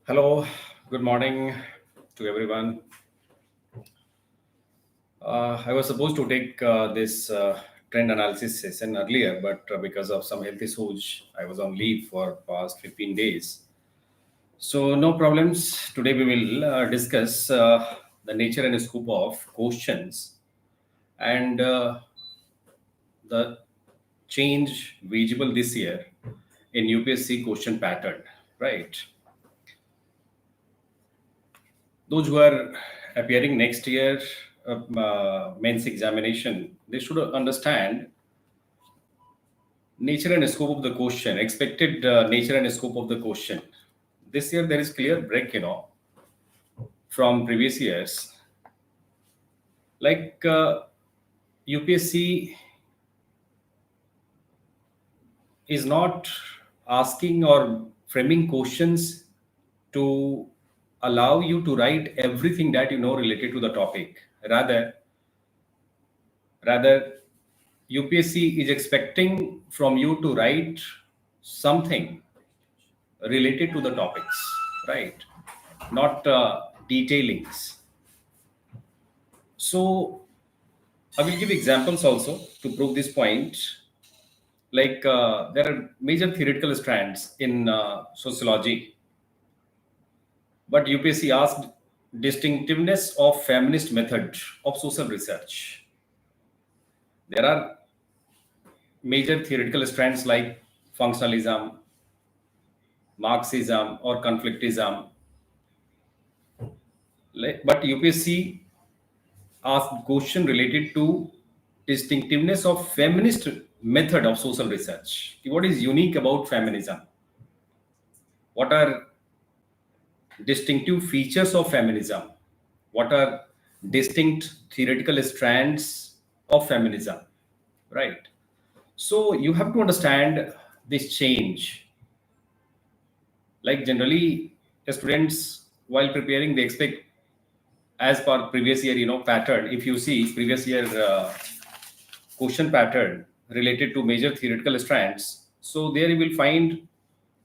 Hello, good morning to everyone. I was supposed to take this trend analysis session earlier, but because of some health issues, I was on leave for past 15 days. So no problems. Today we will discuss the nature and scope of questions and the change visible this year in UPSC question pattern, right? Those who are appearing next year mains examination, they should understand nature and scope of the question, expected nature and scope of the question. This year there is clear break, from previous years. Like UPSC is not asking or framing questions to allow you to write everything that you know related to the topic. Rather, UPSC is expecting from you to write something related to the topics, right? Not detailings. So I will give examples also to prove this point. Like there are major theoretical strands in sociology, but UPSC asked distinctiveness of feminist method of social research. There are major theoretical strands like functionalism, Marxism, or conflictism. But UPSC asked question related to distinctiveness of feminist method of social research. What is unique about feminism? What are distinctive features of feminism? What are distinct theoretical strands of feminism? Right. So you have to understand this change. Like generally, students while preparing, they expect as per previous year, pattern. If you see previous year question pattern related to major theoretical strands, so there you will find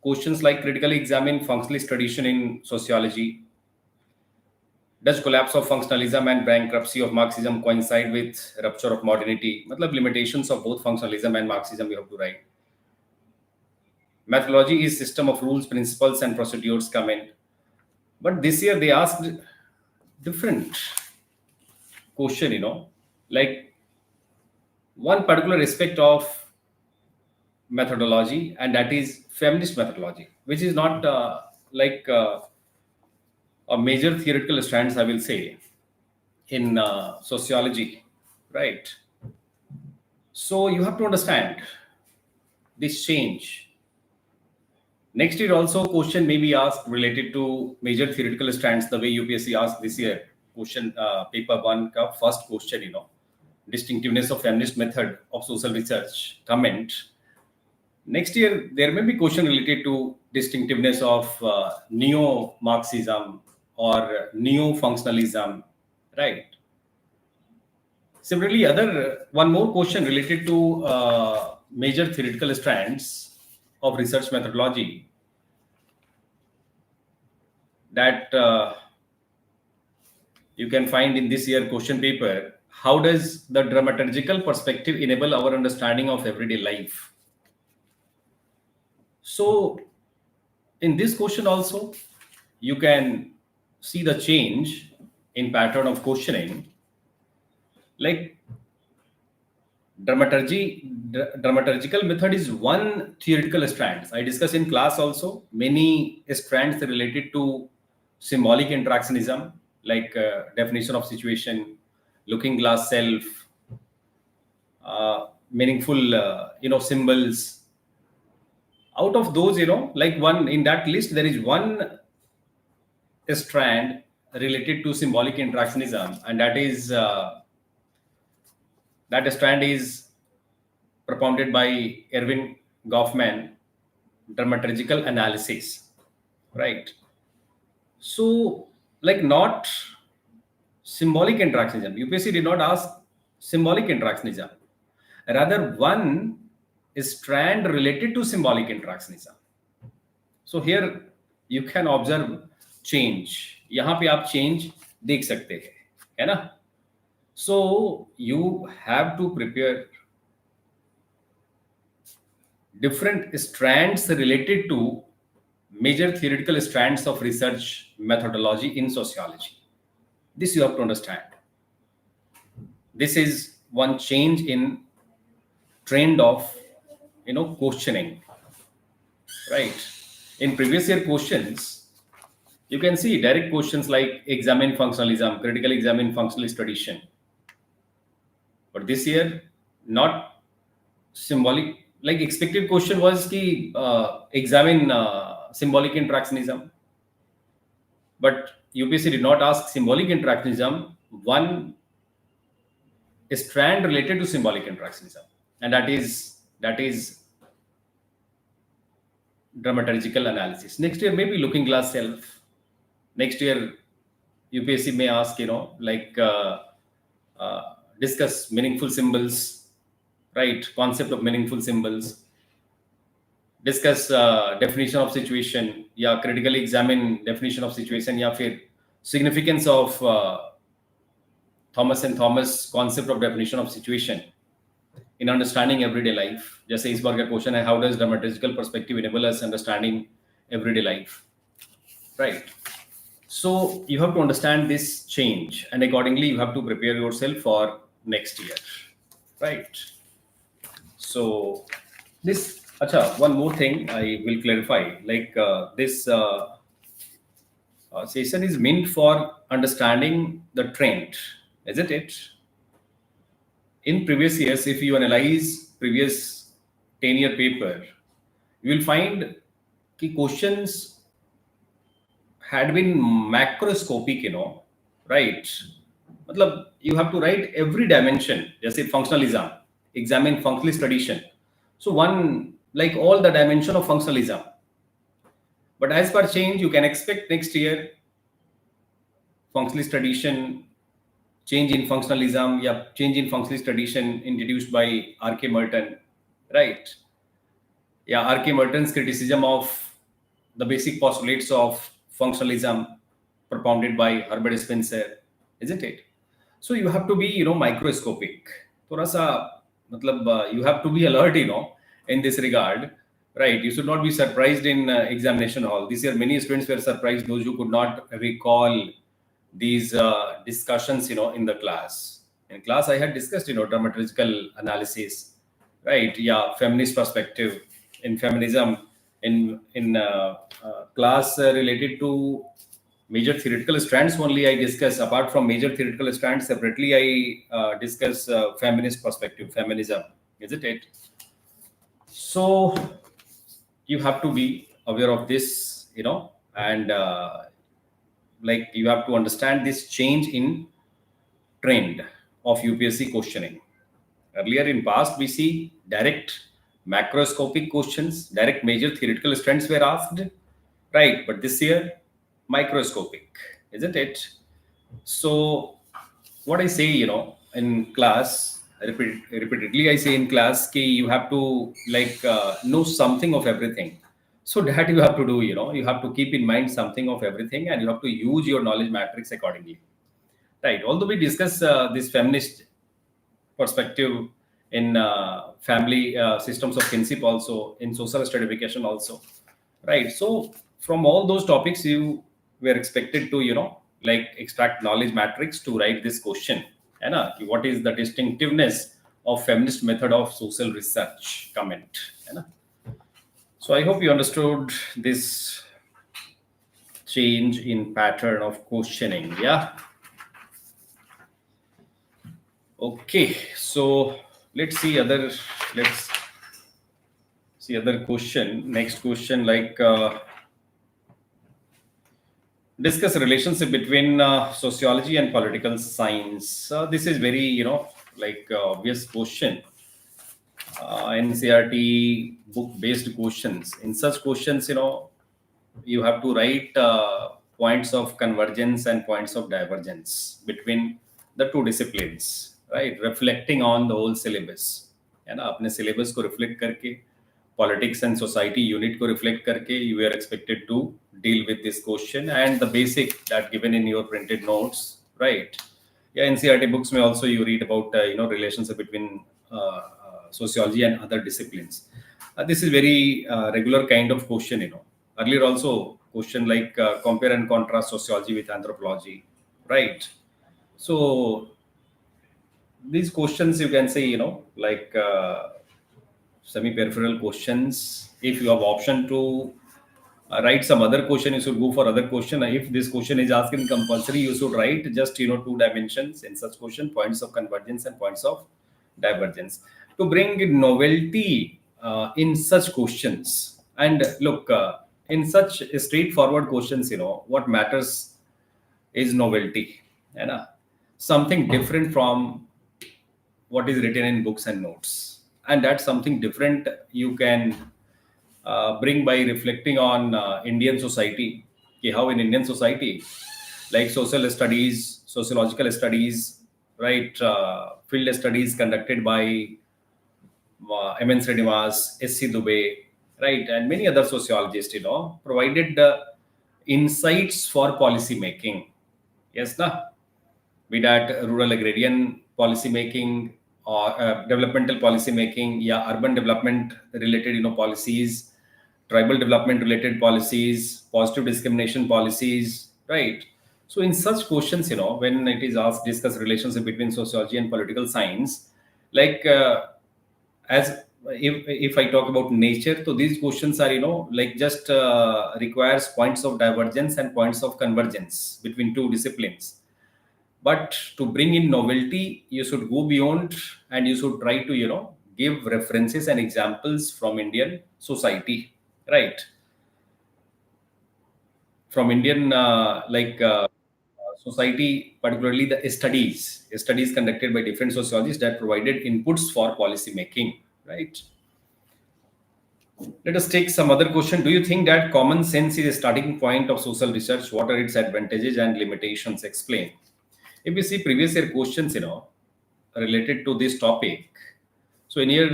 questions like critically examine functionalist tradition in sociology. Does collapse of functionalism and bankruptcy of Marxism coincide with rupture of modernity? Matlab limitations of both functionalism and Marxism you have to write. Methodology is system of rules, principles, and procedures come in. But this year they asked different question, like one particular aspect of methodology, and that is feminist methodology, which is not like a major theoretical strands, I will say, in sociology, right? So you have to understand this change. Next year also question may be asked related to major theoretical strands, the way UPSC asked this year. Question paper one ka first question, distinctiveness of feminist method of social research, comment. Next year there may be question related to distinctiveness of neo-Marxism or neo-functionalism, right? Similarly, other one more question related to major theoretical strands of research methodology, that you can find in this year question paper. How does the dramaturgical perspective enable our understanding of everyday life? So in this question also, you can see the change in pattern of questioning. Like dramaturgical method is one theoretical strand. I discussed in class also many strands related to symbolic interactionism, like definition of situation, looking glass self, meaningful symbols. Out of those, like one in that list, there is one strand related to symbolic interactionism, and that strand is propounded by Erwin Goffman, dramaturgical analysis, right? So, like not symbolic interactionism. UPSC did not ask symbolic interactionism. Rather, one strand related to symbolic interactionism. So here you can observe change. यहाँ पे आप change देख सकते हैं, है ना? So you have to prepare different strands related to major theoretical strands of research methodology in sociology. This you have to understand. This is one change in trend of questioning, right? In previous year questions, you can see direct questions like examine functionalism, critically examine functionalist tradition. But this year, not symbolic. Like expected question was ki examine symbolic interactionism. But UPSC did not ask symbolic interactionism, one strand related to symbolic interactionism, and that is dramaturgical analysis. Next year, maybe looking glass self. Next year, UPSC may ask, discuss meaningful symbols, right? Concept of meaningful symbols. Discuss definition of situation, या critically examine definition of situation, या फिर significance of Thomas and Thomas concept of definition of situation in understanding everyday life. जैसे इस बार का question है, how does dramaturgical perspective enable us understanding everyday life, right? So you have to understand this change, and accordingly you have to prepare yourself for next year, right? So this, acha, one more thing I will clarify. Like this session is meant for understanding the trend, isn't it? In previous years, if you analyze previous 10-year paper, you will find कि questions had been macroscopic, right? मतलब you have to write every dimension. जैसे functionalism, examine functionalist tradition. So one, like all the dimension of functionalism. But as per change, you can expect next year functionalist tradition, change in functionalism, yeah, change in functionalist tradition introduced by R.K. Merton, right? Yeah, R.K. Merton's criticism of the basic postulates of functionalism propounded by Herbert Spencer, isn't it? So you have to be, microscopic. थोड़ा सा, मतलब you have to be alert, in this regard, right? You should not be surprised in examination hall. This year, many students were surprised, those who could not recall these discussions, in the class. In class, I had discussed, dramaturgical analysis, right? Yeah, feminist perspective in feminism. In class related to major theoretical strands only I discuss. Apart from major theoretical strands, separately I discuss feminist perspective, feminism, isn't it? So you have to be aware of this, and like you have to understand this change in trend of UPSC questioning. Earlier in past, we see direct macroscopic questions, direct major theoretical strands were asked, right? But this year, microscopic, isn't it? So what I say, in class, repeatedly I say in class, ki you have to know something of everything. So that you have to do, you have to keep in mind something of everything, and you have to use your knowledge matrix accordingly, right? Although we discuss this feminist perspective in family systems of kinship also, in social stratification also, right? So from all those topics, you were expected to extract knowledge matrix to write this question, है ना, कि what is the distinctiveness of feminist method of social research, comment, है ना? So I hope you understood this change in pattern of questioning. Yeah. Okay, so let's see other question. Next question, discuss relationship between sociology and political science. This is very obvious question. NCRT book based questions. In such questions, you have to write points of convergence and points of divergence between the two disciplines, right? Reflecting on the whole syllabus, है ना, अपने syllabus को reflect करके, politics and society unit को reflect करके, you are expected to deal with this question and the basic that given in your printed notes, right? Yeah, NCERT books may also you read about relationship between sociology and other disciplines. This is very regular kind of question, earlier also question like compare and contrast sociology with anthropology, right? So these questions you can say, like semi-peripheral questions. If you have option to write some other question, you should go for other question. If this question is asked in compulsory, you should write just two dimensions in such question: points of convergence and points of divergence, to bring novelty in such questions. And look, in such straightforward questions, what matters is novelty, something different from what is written in books and notes. And that's something different you can bring by reflecting on Indian society. Okay, how in Indian society, like social studies, sociological studies, right, field studies conducted by M.N. Srinivas, S.C. Dubey, right, and many other sociologists, provided insights for policy making. Yes, na? Be that rural agrarian policy making or developmental policy making, yeah, urban development related, policies, tribal development related policies, positive discrimination policies, right? So in such questions, when it is asked, discuss relationship between sociology and political science, like as if I talk about nature, so these questions are, like just requires points of divergence and points of convergence between two disciplines. But to bring in novelty, you should go beyond and you should try to, give references and examples from Indian society, right? From Indian society, particularly the studies conducted by different sociologists that provided inputs for policy making, right? Let us take some other question. Do you think that common sense is a starting point of social research? What are its advantages and limitations? Explain. If you see previous year questions, related to this topic, so in here,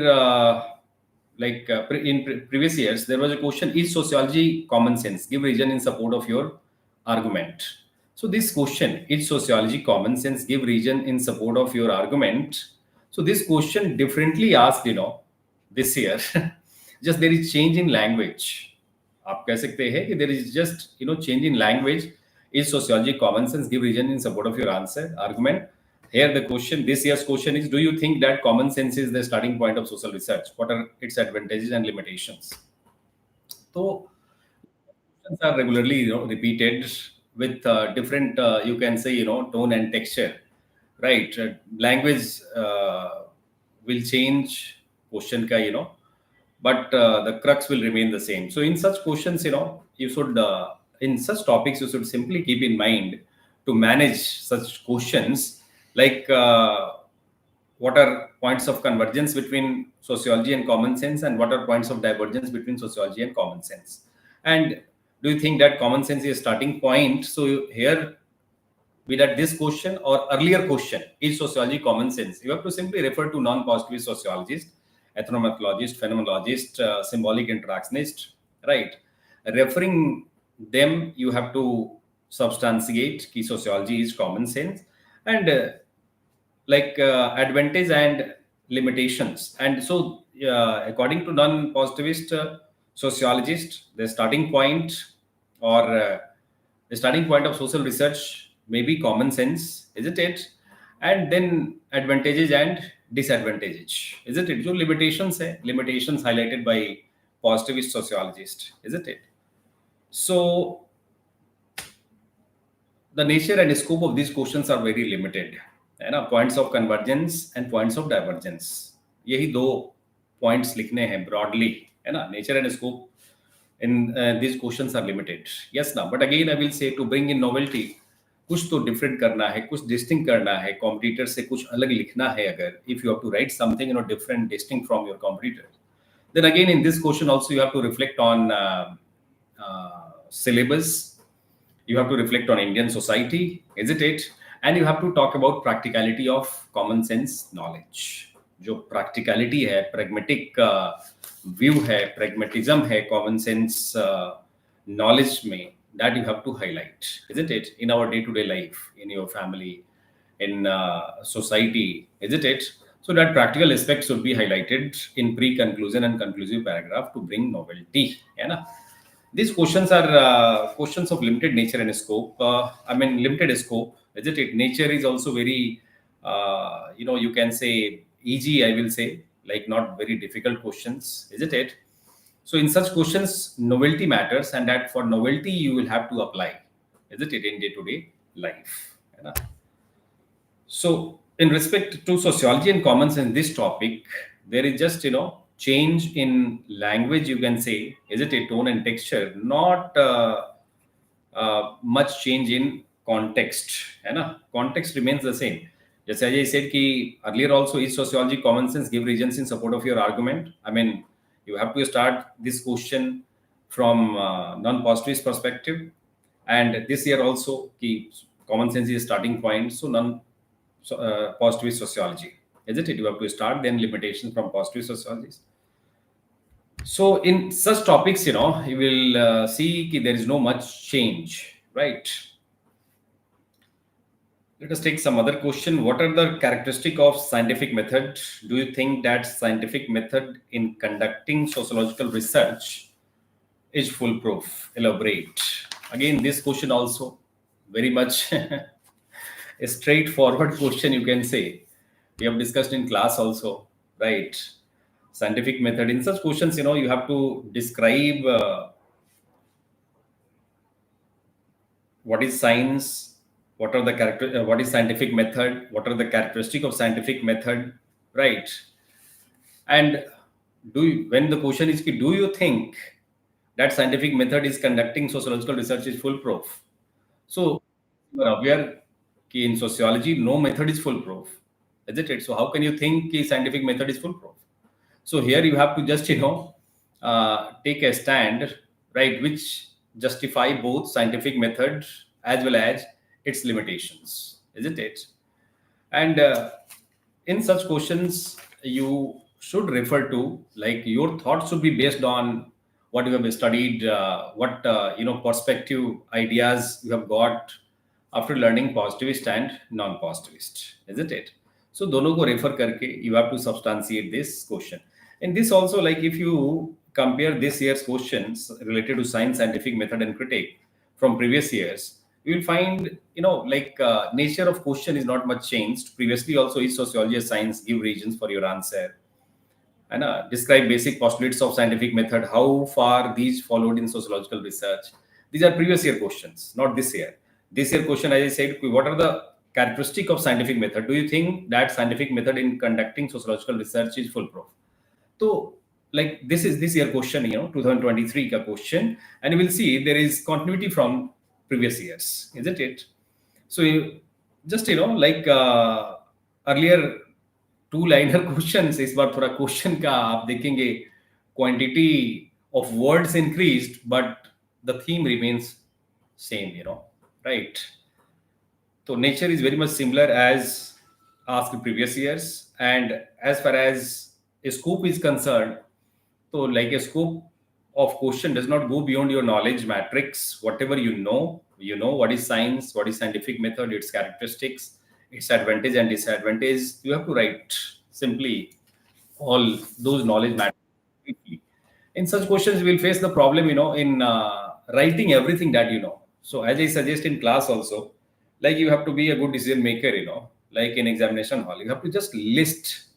previous years, there was a question: is sociology common sense? Give reason in support of your argument. So this question: is sociology common sense? Give reason in support of your argument. So this question differently asked, this year. Just there is change in language. आप कह सकते हैं कि there is just change in language. Is sociology common sense? Give reason in support of your argument. Here the question, this year's question is: do you think that common sense is the starting point of social research? What are its advantages and limitations? So questions are regularly repeated with different you can say tone and texture, right? Language will change question ka, but the crux will remain the same. So in such questions, you should in such topics you should simply keep in mind to manage such questions, like what are points of convergence between sociology and common sense, and what are points of divergence between sociology and common sense, and do you think that common sense is a starting point? So here, be that this question or earlier question, is sociology common sense, you have to simply refer to non-positivist sociologist, ethnomethodologist, phenomenologist, symbolic interactionist, right? Referring them, you have to substantiate कि sociology is common sense, and advantage and limitations. And so, according to non-positivist sociologist, the starting point or the starting point of social research may be common sense, isn't it? And then advantages and disadvantages, isn't it? So limitations highlighted by positivist sociologist, isn't it? So the nature and scope of these questions are very limited, है ना? Points of convergence and points of divergence, यही दो points लिखने हैं broadly, है ना? Nature and scope in these questions are limited. Yes, now, but again I will say, to bring in novelty, कुछ तो डिफरेंट करना है, कुछ डिस्टिंक्ट करना है, कॉम्पिटिटर से कुछ अलग लिखना है. अगर if you have to write something different, distinct from your competitor, then again in this question also you have to reflect on syllabus, you have to reflect on Indian society, isn't it? And you have to talk about practicality of common sense knowledge. जो practicality है, pragmatic view है, pragmatism है, common sense knowledge में, that you have to highlight, isn't it, in our day to day life, in your family, in society, isn't it? So that practical aspects should be highlighted in pre-conclusion and conclusive paragraph to bring novelty. है ना? These questions are questions of limited nature and scope. I mean, limited scope, isn't it? Nature is also very, you can say easy, I will say, like not very difficult questions, isn't it? So in such questions, novelty matters, and that for novelty you will have to apply, isn't it, in day-to-day life. है ना? So, in respect to sociology and common sense, this topic, there is just change in language. You can say, is it a tone and texture? Not much change in context. है ना? Context remains the same. Just as I said, कि earlier also is sociology common sense give reasons in support of your argument. I mean, you have to start this question from non-positivist perspective, and this year also, कि common sense is starting point. So positivist sociology, isn't it? You have to start then limitations from positive sociology. So in such topics, you will see that there is no much change, right? Let us take some other question. What are the characteristic of scientific method? Do you think that scientific method in conducting sociological research is foolproof? Elaborate. Again, this question also very much a straightforward question, you can say. We have discussed in class also, right? Scientific method. In such questions, you have to describe what is science, what are the what is scientific method, what are the characteristic of scientific method, right? And when the question is, do you think that scientific method is conducting sociological research is foolproof? So you are aware कि in sociology no method is foolproof, isn't it? So how can you think कि scientific method is foolproof? So here you have to just take a stand, right, which justify both scientific method as well as its limitations, isn't it? And in such questions, you should refer to, like, your thoughts should be based on what you have studied, what perspective ideas you have got after learning positivist and non-positivist, isn't it? So दोनों को refer करके you have to substantiate this question. And this also, like, if you compare this year's questions related to science, scientific method, and critique from previous years, you will find, nature of question is not much changed. Previously also is sociology as science, give reasons for your answer, and describe basic postulates of scientific method, how far these followed in sociological research. These are previous year questions, not this year. This year question, as I said, what are the characteristic of scientific method? Do you think that scientific method in conducting sociological research is foolproof? So, like, this is this year question, 2023 ka question, and you will see there is continuity from previous years, isn't it? So just earlier two liner questions, इस बार थोड़ा question का आप देखेंगे quantity of words increased, but the theme remains same, right? So nature is very much similar as asked previous years, and as far as a scope is concerned, so like a scope of question does not go beyond your knowledge matrix. Whatever you know what is science, what is scientific method, its characteristics, its advantage and disadvantage. You have to write simply all those knowledge matters. In such questions, you will face the problem, in writing everything that you know. So as I suggest in class also, like, you have to be a good decision maker, like in examination hall, you have to just list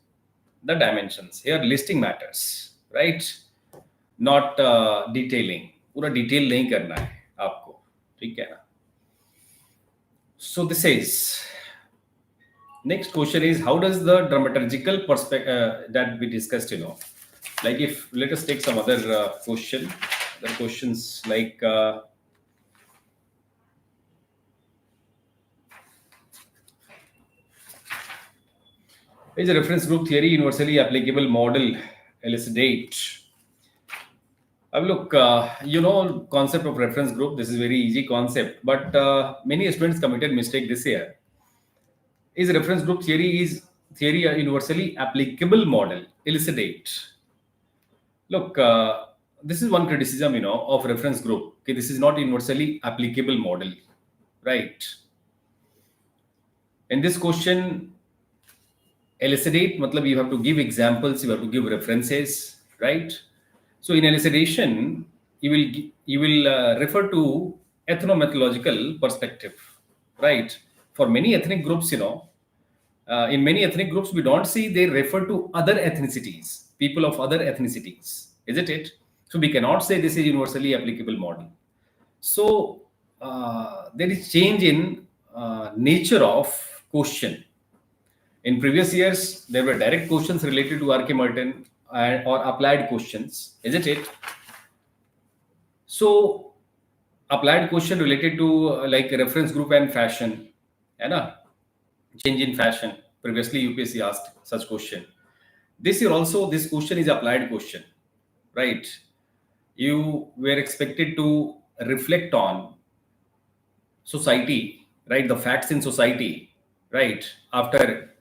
the dimensions. Here listing matters, right? Not detailing. पूरा detail नहीं करना है आपको, ठीक है ना? So this is next question is, how does the dramaturgical perspective that we discussed, like, if let us take some other other questions, like is a reference group theory universally applicable model elucidate? Look, concept of reference group, this is very easy concept, but many students committed mistake this year. Is reference group theory is theory a universally applicable model elucidate. Look, this is one criticism, of reference group. Okay, this is not universally applicable model, right? In this question, elucidate, matlab you have to give examples, you have to give references, right? So in elucidation, you will refer to ethnomethodological perspective, right? For many ethnic groups, in many ethnic groups, we don't see they refer to other ethnicities, people of other ethnicities, isn't it? So we cannot say this is universally applicable model. So there is change in nature of question. In previous years, there were direct questions related to RK Merton or applied questions, isn't it? So applied question related to like reference group and fashion, है ना? Change in fashion. Previously, UPSC asked such question. This year also, this question is applied question, right? You were expected to reflect on society, right? The facts in society, right? After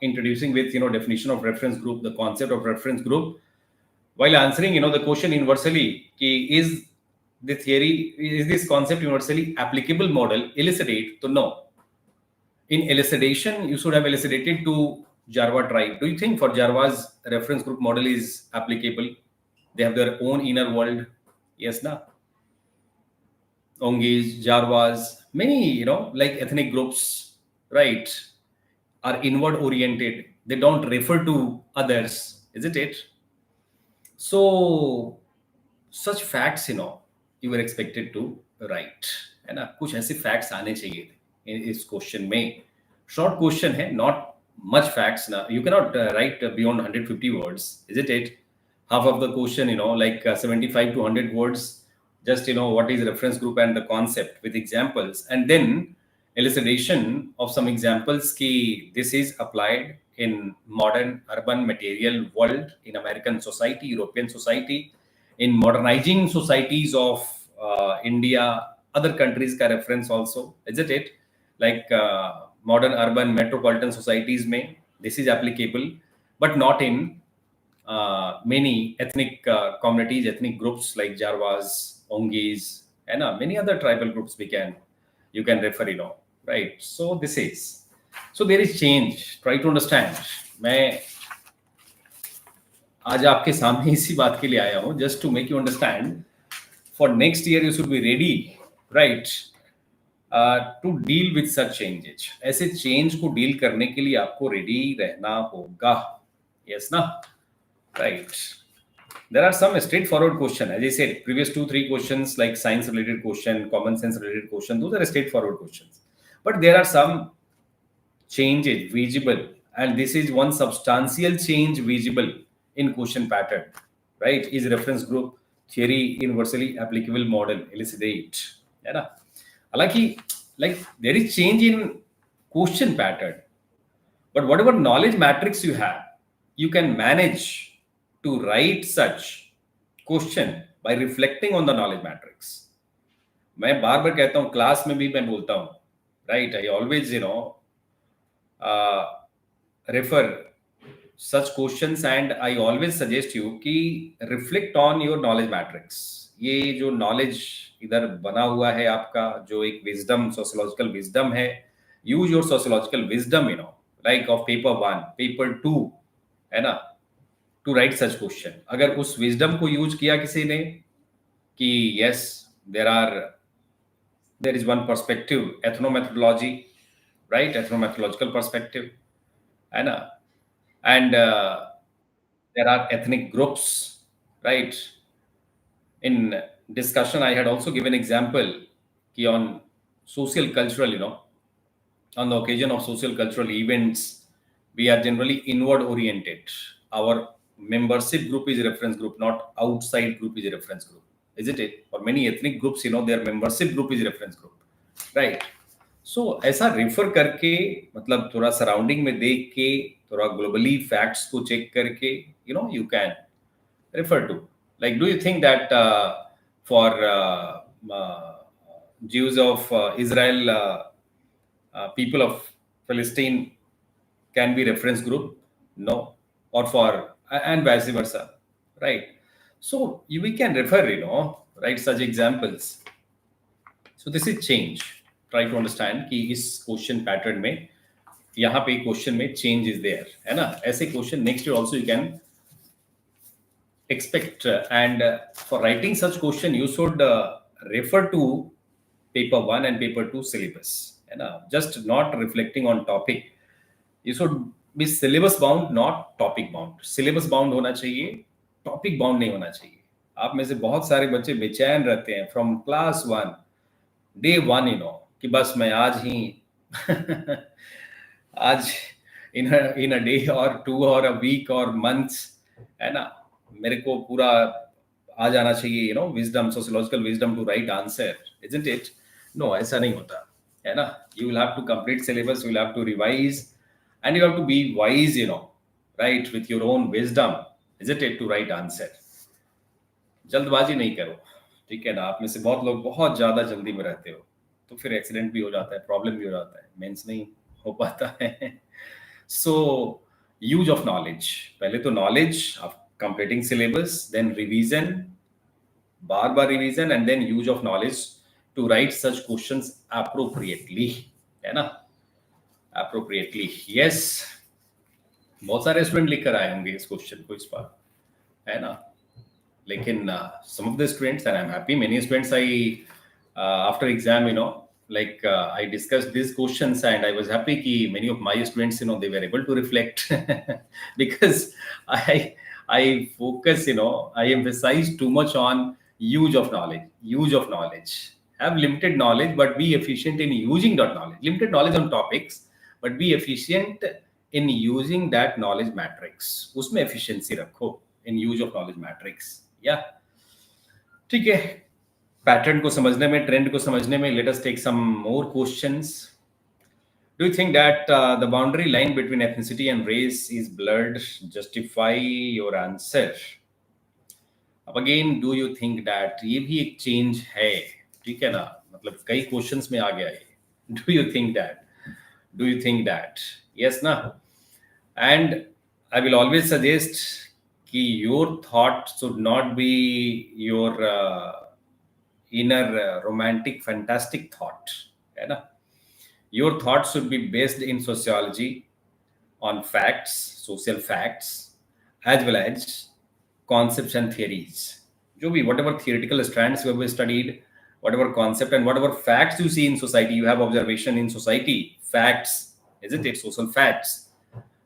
introducing with definition of reference group, the concept of reference group, while answering the question universally, is the theory, is this concept universally applicable model elucidate to no. In elucidation, you should have elucidated to Jarwa tribe. Do you think for Jarwa's reference group model is applicable? They have their own inner world. Yes, na. Ongis, Jarwas, many, like ethnic groups, right, are inward oriented. They don't refer to others, isn't it? So such facts, you were expected to write, है ना? कुछ ऐसे facts आने चाहिए थे इस question में. Short question है, not much facts ना. You cannot write beyond 150 words, isn't it? Half of the question, like 75 to 100 words, just what is reference group and the concept with examples, and then elucidation of some examples ki this is applied in modern urban material world, in American society, European society, in modernizing societies of India, other countries ka reference also, isn't it? Like modern urban metropolitan societies may this is applicable, but not in many ethnic communities, ethnic groups like Jarwas, Ongis, and many other tribal groups you can refer, right? So this is, so there is change. Try to understand. मैं आज आपके सामने इसी बात के लिए आया हूँ, just to make you understand. For next year, you should be ready, right? To deal with such changes. ऐसे change को deal करने के लिए आपको ready रहना होगा. Yes, ना? Right. There are some straightforward questions. As I said, previous 2-3 questions like science related question, common sense related question, those are straightforward questions. But there are some changes visible, and this is one substantial change visible in question pattern, right? Is reference group theory universally applicable model elucidate, है ना? हालांकि like there is change in question pattern, but whatever knowledge matrix you have, you can manage to write such question by reflecting on the knowledge matrix. मैं बार बार कहता हूँ, class में भी मैं बोलता हूँ, right? I always refer such questions, and I always suggest you कि reflect on your knowledge matrix. ये जो knowledge इधर बना हुआ है आपका, जो एक wisdom, sociological wisdom है, use your sociological wisdom, like of paper 1, paper 2, है ना, to write such question. अगर उस wisdom को use किया किसी ने कि yes, there is one perspective, ethnomethodology, right? Ethnomethodological perspective, है ना, and there are ethnic groups, right? In discussion, I had also given example ki on social cultural, on the occasion of social cultural events, we are generally inward oriented. Our membership group is a reference group, not outside group is a reference group, isn't it? For many ethnic groups, their membership group is a reference group, right? So ऐसा refer करके, मतलब थोड़ा surrounding में देख के, थोड़ा globally facts को check करके, you can refer to. Like, do you think that for Jews of Israel, people of Palestine, can be reference group? No. Or for, and vice versa, right? So we can refer, right, such examples. So this is change. Try to understand कि इस question pattern में यहाँ पे question में change is there, है ना? ऐसे question next year also you can expect, and for writing such question you should refer to paper 1 and paper 2 syllabus, and just not reflecting on topic. You should be syllabus bound, not topic bound. syllabus bound होना चाहिए, topic bound नहीं होना चाहिए. आप में से बहुत सारे बच्चे बेचैन रहते हैं फ्रॉम क्लास 1 डे 1, कि बस मैं आज ही आज इन अ डे और 2 और अ वीक और मंथ्स, है ना, मेरे को पूरा आ जाना चाहिए, wisdom, sociological wisdom to write answer, isn't it? No, ऐसा नहीं होता, है ना? You will have to complete syllabus, you will have to revise, and you have to be wise, right, with your own wisdom, isn't it, to write answer. जल्दबाजी नहीं करो, ठीक है ना? आप में से बहुत लोग बहुत ज्यादा जल्दी में रहते हो, तो फिर एक्सीडेंट भी हो जाता है, प्रॉब्लम भी हो जाता है, मेंस नहीं हो पाता है. सो यूज ऑफ नॉलेज, पहले तो knowledge of completing syllabus, then revision, bar revision, and then use of knowledge to write such questions appropriately, है ना? Appropriately, yes. बहुत सारे स्टूडेंट लिख कर आए होंगे इस क्वेश्चन को इस बार, है ना? लेकिन some of the students, and I'm happy, many students I after exam, like I discussed these questions, and I was happy कि many of my students, they were able to reflect because I focus, I emphasize too much on use of knowledge. Use of knowledge. Have limited knowledge, but be efficient in using that knowledge. Limited knowledge on topics, but be efficient in using that knowledge matrix. उसमें efficiency रखो in use of knowledge matrix. Yeah. ठीक है. Pattern को समझने में, trend को समझने में, let us take some more questions. Do you think that the boundary line between ethnicity and race is blurred? Justify your answer. अब again, do you think that ये भी एक चेंज है, ठीक है ना? मतलब कई क्वेश्चंस में आ गया है. Do you think that? Do you think that? Yes ना? And I will always suggest कि your thought should not be your inner romantic fantastic thought, है ना? Your thoughts should be based in sociology on facts, social facts, as well as concepts and theories. जो भी, whatever theoretical strands you have studied, whatever concept and whatever facts you see in society, you have observation in society, facts, isn't it? Social facts.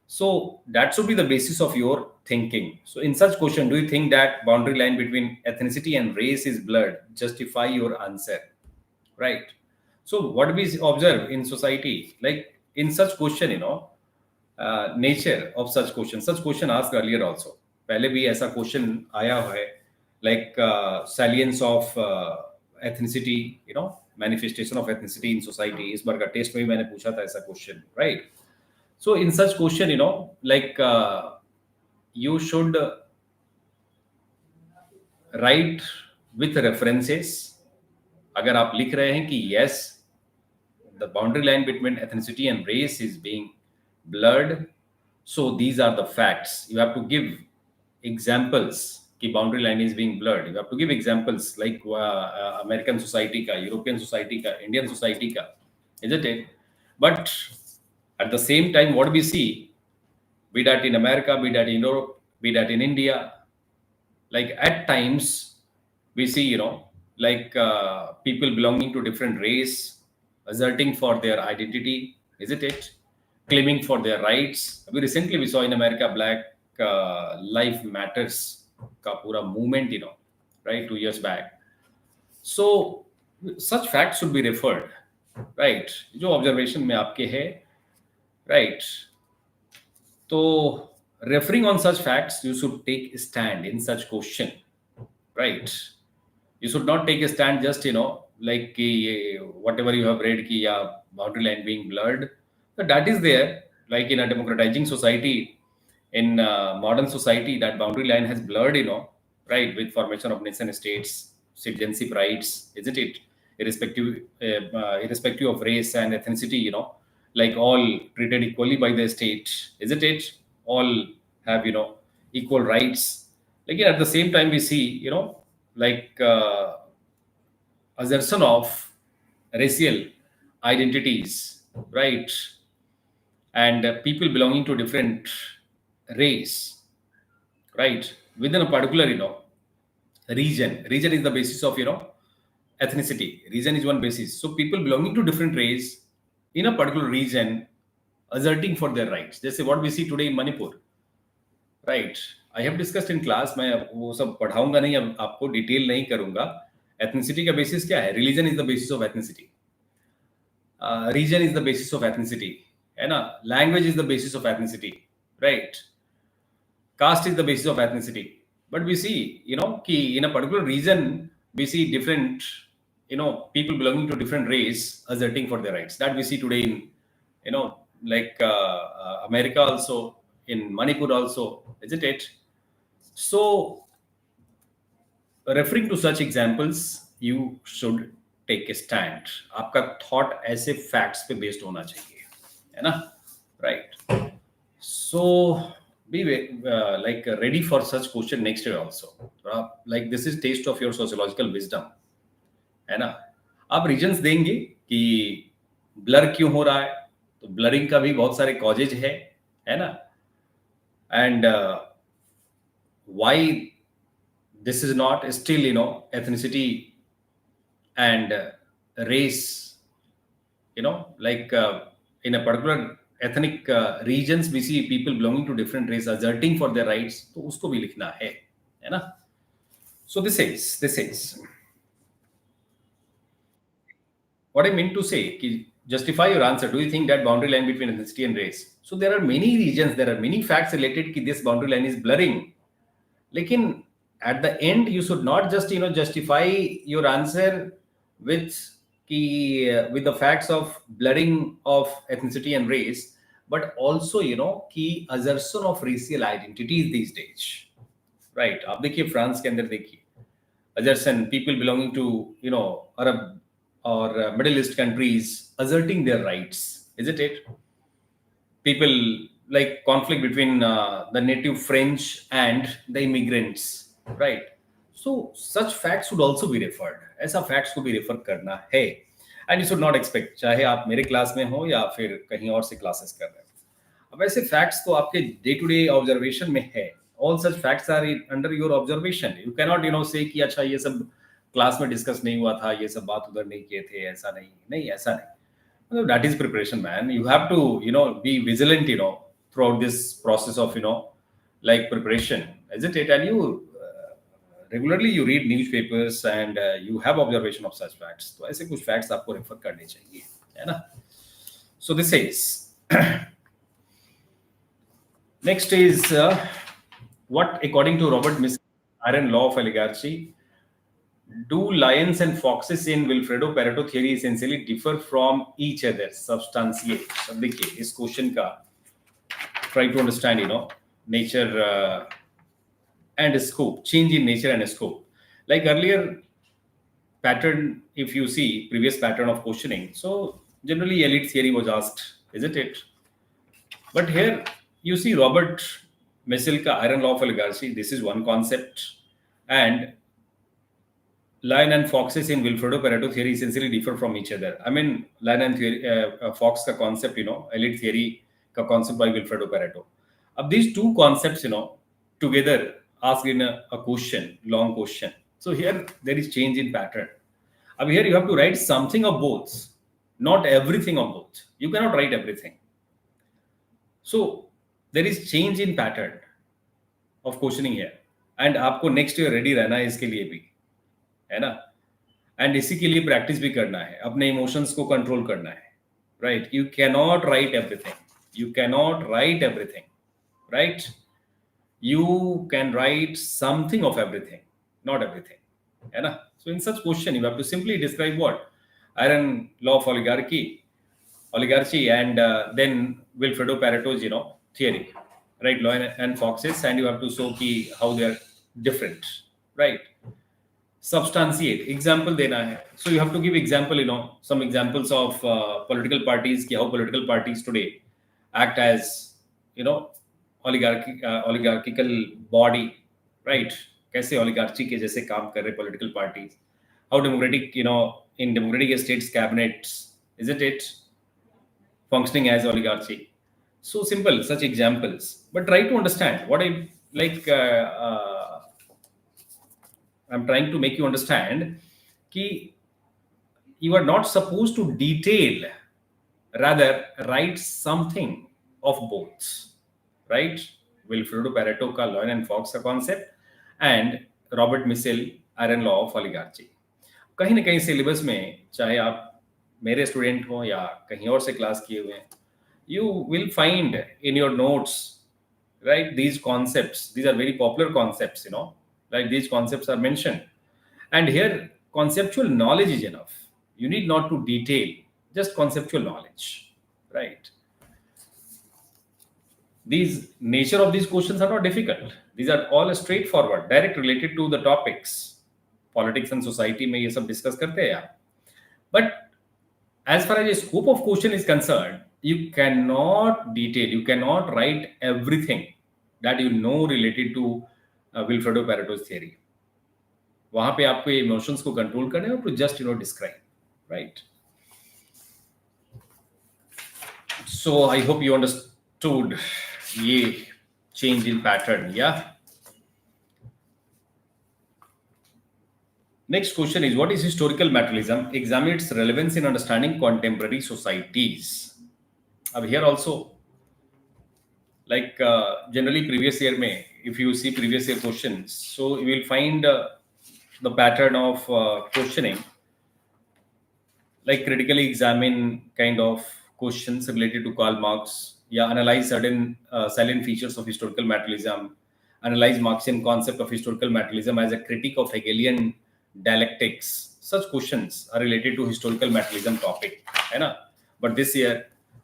So that should be the basis of your thinking. So in such question, do you think that boundary line between ethnicity and race is blurred? Justify your answer, right? So what we observe in society, like in such question, nature of such question asked earlier also. पहले भी ऐसा question आया है, like salience of ethnicity, manifestation of ethnicity in society. इस बार का test में भी मैंने पूछा था ऐसा question, right? So in such question, like you should write with references. अगर आप लिख रहे हैं कि yes, the boundary line between ethnicity and race is being blurred, so these are the facts. You have to give examples कि boundary line is being blurred. You have to give examples like American society का, European society का, Indian society का, isn't it? But at the same time, what we see, be that in America, be that in Europe, be that in India, like at times we see, like people belonging to different race asserting for their identity, isn't it? Claiming for their rights. Recently we saw in America Black Life Matters का पूरा movement, right, 2 years back. So such facts should be referred, right? जो observation में आपके है, right? So referring on such facts, you should take a stand in such question, right? You should not take a stand just, like whatever you have read, ki, yeah, boundary line being blurred. But that is there, like in a democratizing society, in modern society, that boundary line has blurred, right, with formation of nation states, citizenship rights, isn't it? Irrespective of race and ethnicity, like all treated equally by the state, isn't it? All have equal rights. Like at the same time we see like assertion of racial identities, right? And people belonging to different race, right, within a particular region is the basis of ethnicity. Region is one basis, so people belonging to different race in a particular region asserting for their rights. जैसे what we see today in Manipur, right? I have discussed in class, मैं वो सब पढ़ाऊंगा नहीं, अब आपको detail नहीं करूंगा. एथनिसिटी का बेसिस क्या है? Religion is the basis of ethnicity, region is the basis of ethnicity, है ना? Language is the basis of ethnicity, right? Caste is the basis of ethnicity. But we see ki in a particular region we see different people belonging to different race asserting for their rights. That we see today in like America also, in Manipur also, isn't it? So referring to such examples, you should take a stand. आपका thought ऐसे facts पे based होना चाहिए, है ना? Right. So be like ready for such question next year also. Like this is taste of your sociological wisdom, है ना? आप रीजंस देंगे कि ब्लर क्यों हो रहा है, तो ब्लरिंग का भी बहुत सारे कॉजेज है ना? And why this is not still ethnicity and race, like in a particular ethnic regions we see people belonging to different race asserting for their rights, तो उसको भी लिखना है ना? So this is what I meant to say कि justify your answer. Do you think that boundary line between ethnicity and race? So there are many regions, there are many facts related कि this boundary line is blurring. लेकिन at the end you should not just justify your answer with with the facts of blurring of ethnicity and race, but also कि assertion of racial identities these days, right? आप देखिए France के अंदर देखिए assertion, people belonging to Arab or Middle East countries asserting their rights, isn't it? People like conflict between the native French and the immigrants, right? So such facts should also be referred. ऐसा facts को भी refer करना है, and you should not expect चाहे आप मेरे class में हो या फिर कहीं और से क्लासेस कर रहे हो. अब ऐसे facts तो आपके day to day observation में है. All such facts are under your observation. You cannot say कि अच्छा ये सब क्लास में डिस्कस नहीं हुआ था, ये सब बात उधर नहीं किए थे, ऐसा नहीं ऐसा नहीं. That is preparation, man. You have to be vigilant throughout this process of like preparation, isn't it? And you regularly you read newspapers and you have observation of such facts. तो ऐसे कुछ facts आपको refer करने चाहिए, है ना? So this is next is what according to Robert Miss iron law of oligarchy, do lions and foxes in Wilfredo Pareto theory essentially differ from each other? Substantiate. अब देखिए इस क्वेश्चन का try to understand nature and scope, change in nature and scope. Like earlier pattern, if you see previous pattern of questioning, so generally elite theory was asked, isn't it? But here you see Robert Miesel ka iron law of oligarchy, this is one concept, and lion and foxes in Wilfredo Pareto theory essentially differ from each other. I mean, lion and theory, fox का concept, elite theory का concept by Wilfredo Pareto. अब these two concepts, together asked in a question, long question. So here there is change in pattern. अब here you have to write something of both, not everything of both. You cannot write everything. So there is change in pattern of questioning here, and आपको next year ready रहना है इसके लिए भी, है ना? And इसी के लिए प्रैक्टिस भी करना है, अपने इमोशंस को कंट्रोल करना है, right? You cannot write everything, right? You can write something of everything, not everything, है ना? So in such question you have to simply describe what iron law of oligarchy and then Wilfredo Pareto's theory, right? Lion and foxes, and you have to show how they are different, right? substantiate example देना है. So you have to give example, some examples of political parties, how political parties today act as, you know oligarchical body, right? कैसे oligarchy के जैसे काम कर रहे political parties, how democratic, in democratic states cabinets, isn't it functioning as oligarchy? So simple such examples, but try to understand what I like. I'm trying to make you understand कि you are not supposed to detail, rather write something of both, right? Wilfredo Pareto का Loin and Fox का concept and Robert Michel iron law of oligarchy. कहीं ना कहीं syllabus में, चाहे आप मेरे स्टूडेंट हो या कहीं और से क्लास किए हुए हैं, you will find in your notes, right, these concepts. These are very popular concepts, like these concepts are mentioned. And here, conceptual knowledge is enough. You need not to detail, just conceptual knowledge, right? These nature of these questions are not difficult. These are all straightforward, direct related to the topics. Politics and society में ये सब discuss करते हैं यार. But as far as the scope of question is concerned, you cannot detail, you cannot write everything that you know related to Wilfredo Pareto's theory. वहां पे आपको emotions को कंट्रोल करना है, to just describe, right? So I hope you understood ये change in pattern. या next question is what is historical materialism, examine its relevance in understanding contemporary societies. अब here also like generally previous year mein, if you see previous year questions, so you will find the pattern of questioning, like critically examine kind of questions related to Karl Marx, analyze certain salient features of historical materialism, analyze Marxian concept of historical materialism as a critique of Hegelian dialectics. Such questions are related to historical materialism topic, है ना? But this year,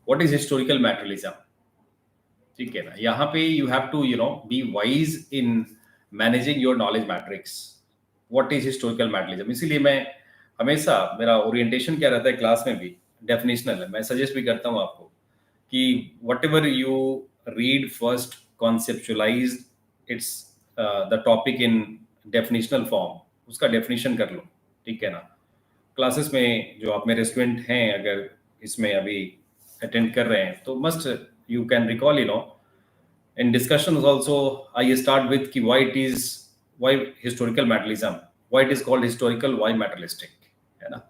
what is historical materialism? ठीक है ना, यहाँ पे you have to be wise in managing your knowledge matrix. What is historical materialism? इसीलिए मैं हमेशा, मेरा ओरिएंटेशन क्या रहता है क्लास में भी डेफिनेशनल है. मैं सजेस्ट भी करता हूँ आपको कि whatever you read first conceptualise its the topic in definitional form, उसका डेफिनेशन कर लो, ठीक है ना? क्लासेस में जो आप मेरे स्टूडेंट हैं, अगर इसमें अभी अटेंड कर रहे हैं, तो must you can recall, in discussions also, I start with why historical materialism, why it is called historical, why materialistic, है ना?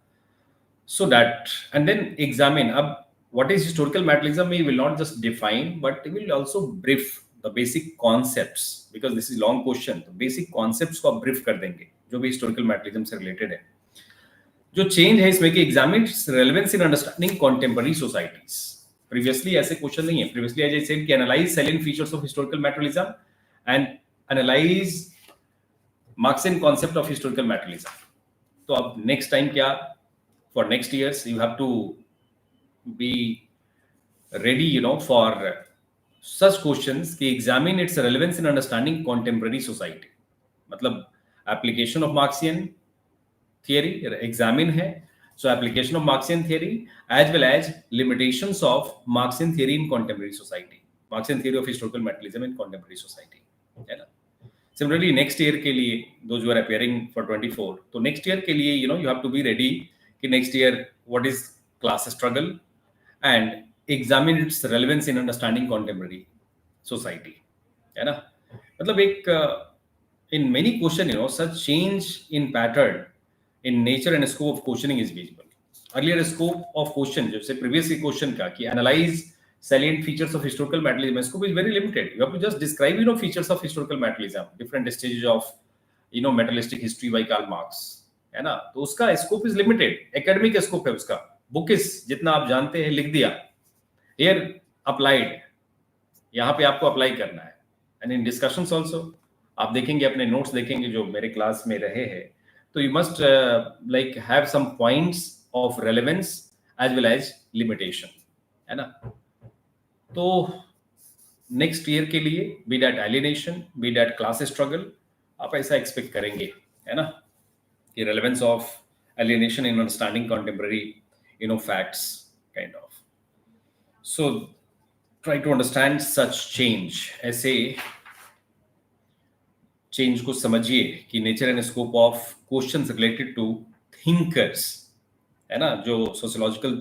So that, and then examine अब what is historical materialism. We will not just define, but we will also brief the basic concepts, because this is long question. तो basic concepts को आप brief कर देंगे जो भी historical materialism से related है. जो change है इसमें कि examine its relevance in understanding contemporary societies. Previously ऐसे क्वेश्चन नहीं है. प्रीवियसली आई सेड कि analyse salient features of historical materialism and analyse Marxian concept of historical materialism. तो अब नेक्स्ट टाइम क्या, for next years you have to be ready for such questions कि examine its relevance in understanding contemporary society. मतलब application of Marxian theory examine है. So application of Marxian theory as well as limitations of Marxian theory in contemporary society, Marxian theory of historical materialism in contemporary society, है ना? Similarly next year के लिए, those who are appearing for 24, तो next year के लिए you have to be ready कि next year what is class struggle and examine its relevance in understanding contemporary society, है ना? मतलब एक in many question such change in pattern in nature and scope of questioning is visible. Earlier scope of question, जैसे previous question का कि analyze salient features of historical materialism, scope is very limited. You have to just describe features of historical materialism, different stages of materialistic history by Karl Marx, है ना? तो उसका scope is limited, academic scope है उसका. Book is जितना आप जानते हैं लिख दिया. Here applied, यहाँ पे आपको अप्लाई करना है. And in discussions also आप देखेंगे, अपने नोट्स देखेंगे जो मेरे क्लास में रहे हैं, तो you must like have some points of relevance as well as limitation, है ना? तो नेक्स्ट ईयर के लिए be that alienation, be that class struggle, आप ऐसा एक्सपेक्ट करेंगे, है ना? the relevance of alienation in understanding contemporary, facts, kind of. So try to understand such change. ऐसे चेंज को समझिए कि nature and scope of questions related to thinkers, है ना, जो सोशियोलॉजिकल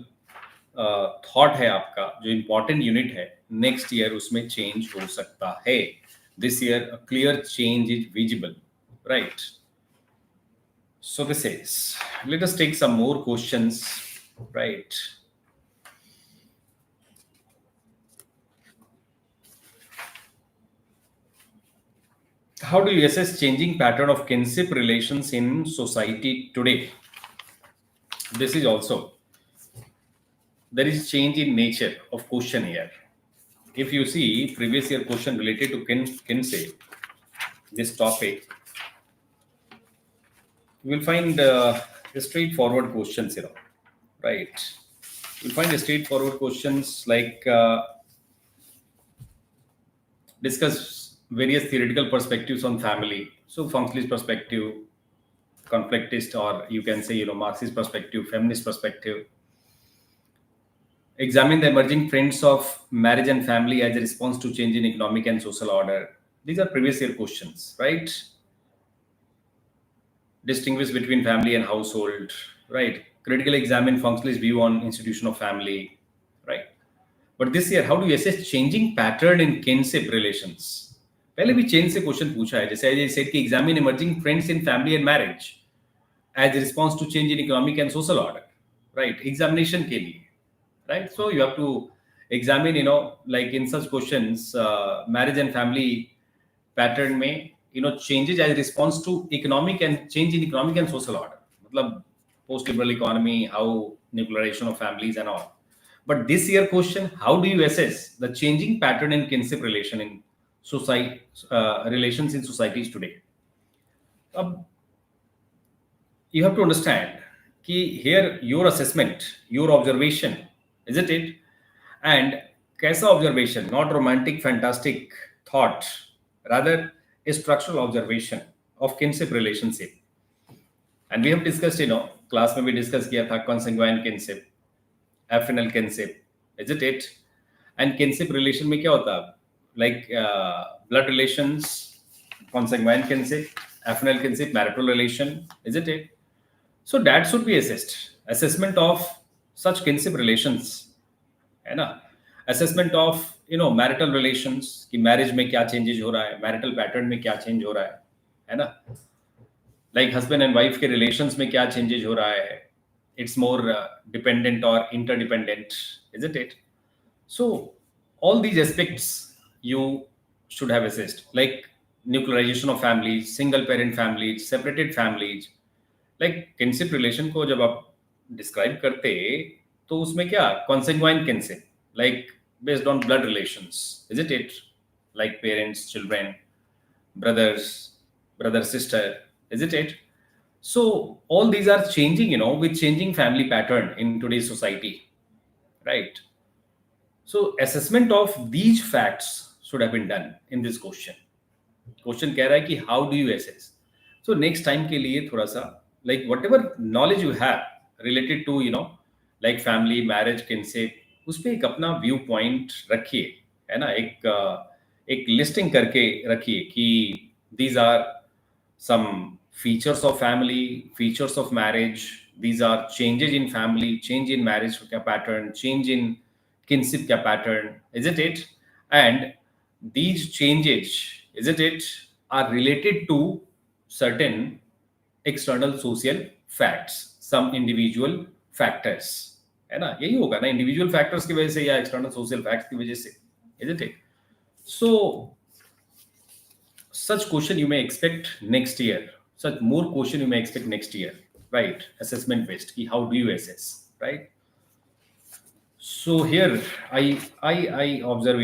थॉट है आपका, जो इंपॉर्टेंट यूनिट है, नेक्स्ट ईयर उसमें चेंज हो सकता है. This year a clear change is visible, right? So this is, let us take some more questions, right? How do you assess changing pattern of kinship relations in society today? This is also, there is change in nature of question here. If you see previous year question related to kinship, this topic, you will find straightforward questions here, right? You'll find straightforward questions like discuss various theoretical perspectives on family. So functionalist perspective, conflictist, or you can say, Marxist perspective, feminist perspective. Examine the emerging trends of marriage and family as a response to change in economic and social order. These are previous year questions, right? Distinguish between family and household, right? Critically examine functionalist view on institution of family, right? But this year, how do you assess changing pattern in kinship relations? पहले भी change से question पूछा है, जैसे I said कि examine emerging trends in family and marriage as a response to change in economic and social order, right? Examination के लिए, right? So you have to examine, like in such questions, marriage and family pattern में, changes as response to economic and change in economic and social order, मतलब post liberal economy, how nuclearisation of families and all. But this year question, how do you assess the changing pattern in kinship relation in society, relations in societies today? You have to understand कि here your assessment, your observation, isn't it? And कैसा observation? Not romantic, fantastic thought, rather a structural observation of kinship relationship. And we have discussed, class में भी discuss किया था consanguine kinship, affinal kinship, isn't it? And kinship relation में क्या होता है? Like blood relations, consanguine kinship, affinal kinship, marital relation, isn't it? So that should be assessed. Assessment of such kinship relations, है ना? Assessment of marital relations, कि marriage में क्या changes हो रहा है, marital pattern में क्या change हो रहा है ना? Like husband and wife के relations में क्या changes हो रहा है? It's more dependent or interdependent, isn't it? So all these aspects you should have assessed, like nuclearization of families, single parent families, separated families. Like kinship relation को जब आप describe करते तो उसमें क्या consanguine kinship, like based on blood relations, isn't it? Like parents, children, brothers, brother, sister, isn't it? So all these are changing, with changing family pattern in today's society, right? So assessment of these facts should have been done in this question. Question कह रहा है कि how do you assess? So next time के लिए थोड़ा सा like whatever knowledge you have related to like family, marriage, kinship, उस पे एक अपना व्यू पॉइंट रखिए, है ना? एक लिस्टिंग करके रखिए कि these are some features of family, features of marriage, these are changes in family, change in marriage pattern, change in kinship pattern, isn't it? And these changes, isn't it, are related to certain external social facts, some individual factors, है ना? यही होगा ना, individual factors की वजह से या external social facts की वजह से, isn't it? So such question you may expect next year, such more question you may expect next year, right? Assessment based, how do you assess, right? So here I observe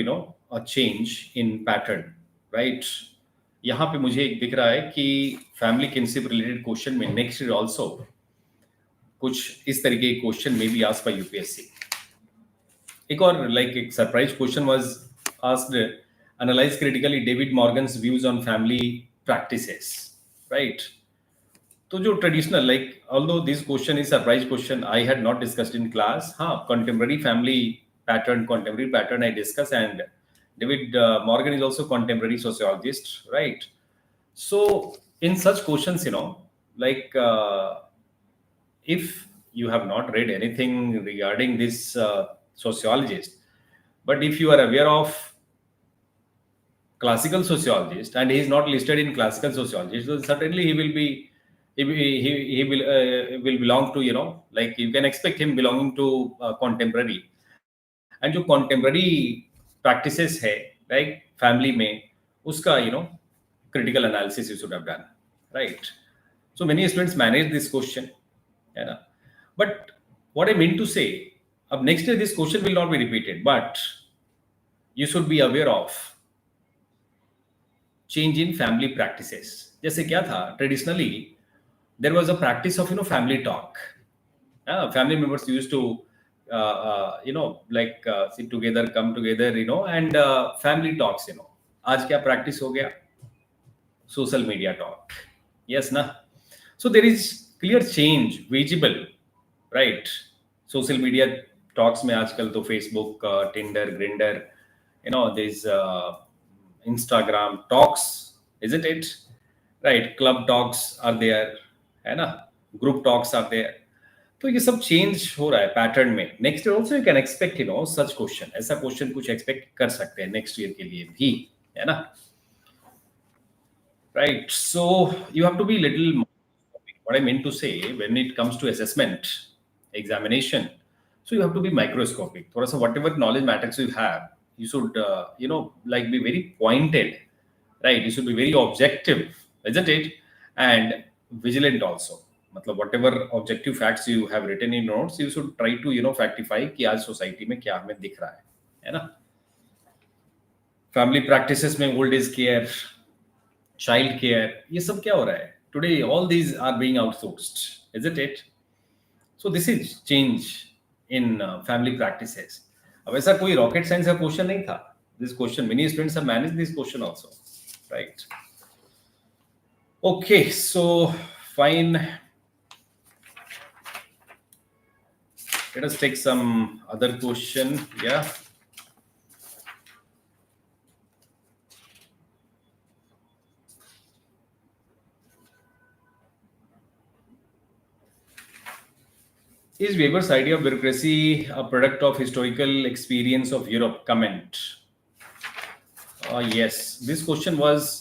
a change in pattern, right? यहाँ पे मुझे एक दिख रहा है कि family kinship related question में next year also कुछ इस तरीके के क्वेश्चन में भी आस्क्ड बाय यूपीएससी. एक और लाइक एक surprise question was asked, analyze critically David Morgan's views on family practices, right? तो जो traditional like although this question is surprise question I had not discussed in class. हाँ, contemporary family contemporary pattern I discuss, and David Morgan is also contemporary sociologist, right? So in such questions, like if you have not read anything regarding this sociologist, but if you are aware of classical sociologist and he is not listed in classical sociologist, so certainly he will belong to, like you can expect him belonging to contemporary. And जो contemporary practices है like family में उसका critical analysis you should have done, right? So many students manage this question, है ना? But what I mean to say, अब next year this question will not be repeated, but you should be aware of change in family practices. जैसे क्या था traditionally there was a practice of family talk. Family members used to like sit together, come together, and family talks. आज क्या practice हो गया? Social media talk. Yes, na. So there is clear change visible, right? Social media talks में आजकल तो Facebook, Tinder, Grindr, there's Instagram talks, isn't it? Right? Club talks are there, है ना? Group talks are there. तो ये सब change हो रहा है पैटर्न में. Next year also you can expect such question. ऐसा क्वेश्चन कुछ एक्सपेक्ट कर सकते हैं नेक्स्ट ईयर के लिए भी, है ना? Right. So you have to be little, what I mean to say, when it comes to assessment examination, so you have to be microscopic. थोड़ा सा whatever knowledge matrix you have, you should like be very pointed, right? You should be very objective, isn't it? And vigilant also. मतलब whatever objective facts you have written in notes, you should try to factify कि आज society में क्या हमें दिख रहा है ना? फैमिली प्रैक्टिसेस में old age care, child care, ये सब क्या हो रहा है today? All these are being outsourced, isn't it? So this is change in family practices. अब ऐसा कोई रॉकेट साइंस का क्वेश्चन नहीं था. This question, many students have managed this question also, right? Okay, so fine. Let us take some other question. Yeah. Is Weber's idea of bureaucracy a product of historical experience of Europe? Comment. Yes, this question was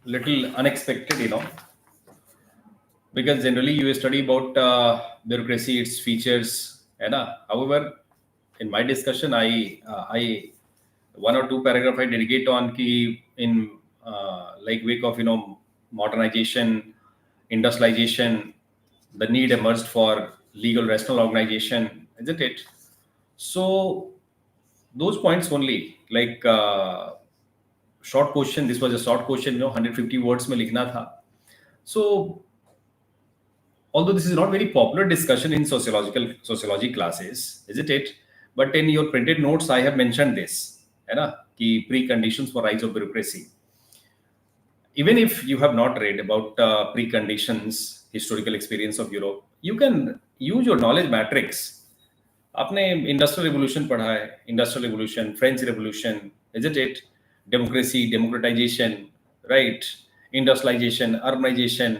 little unexpected, because generally you study about bureaucracy, its features, and however, in my discussion, I one or two paragraph I dedicate on ki in like wake of modernization, industrialization, the need emerged for legal rational organization, isn't it? So those points only, like short question. This was a short question, 150 words में लिखना था. So although this is not very popular discussion in sociology classes, isn't it? But in your printed notes, I have mentioned this, है ना, कि preconditions for rise of bureaucracy. Even if you have not read about preconditions, historical experience of Europe, you can use your knowledge matrix. आपने industrial revolution पढ़ा है, industrial revolution, French revolution, isn't it? Democracy, democratization, right? Industrialization, urbanization.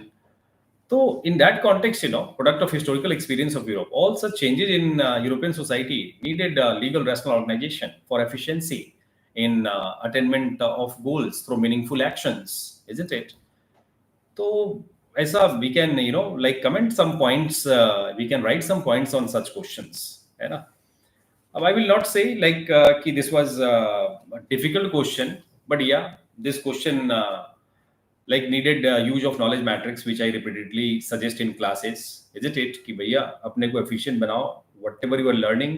So in that context, product of historical experience of Europe, all such changes in European society needed legal rational organization for efficiency in attainment of goals through meaningful actions, isn't it? So ऐसा we can like comment some points, we can write some points on such questions, है ना? I will not say like कि this was a difficult question, but yeah, this question like needed use of knowledge matrix, which I repeatedly suggest in classes, isn't it? कि भैया अपने को efficient बनाओ, whatever you are learning,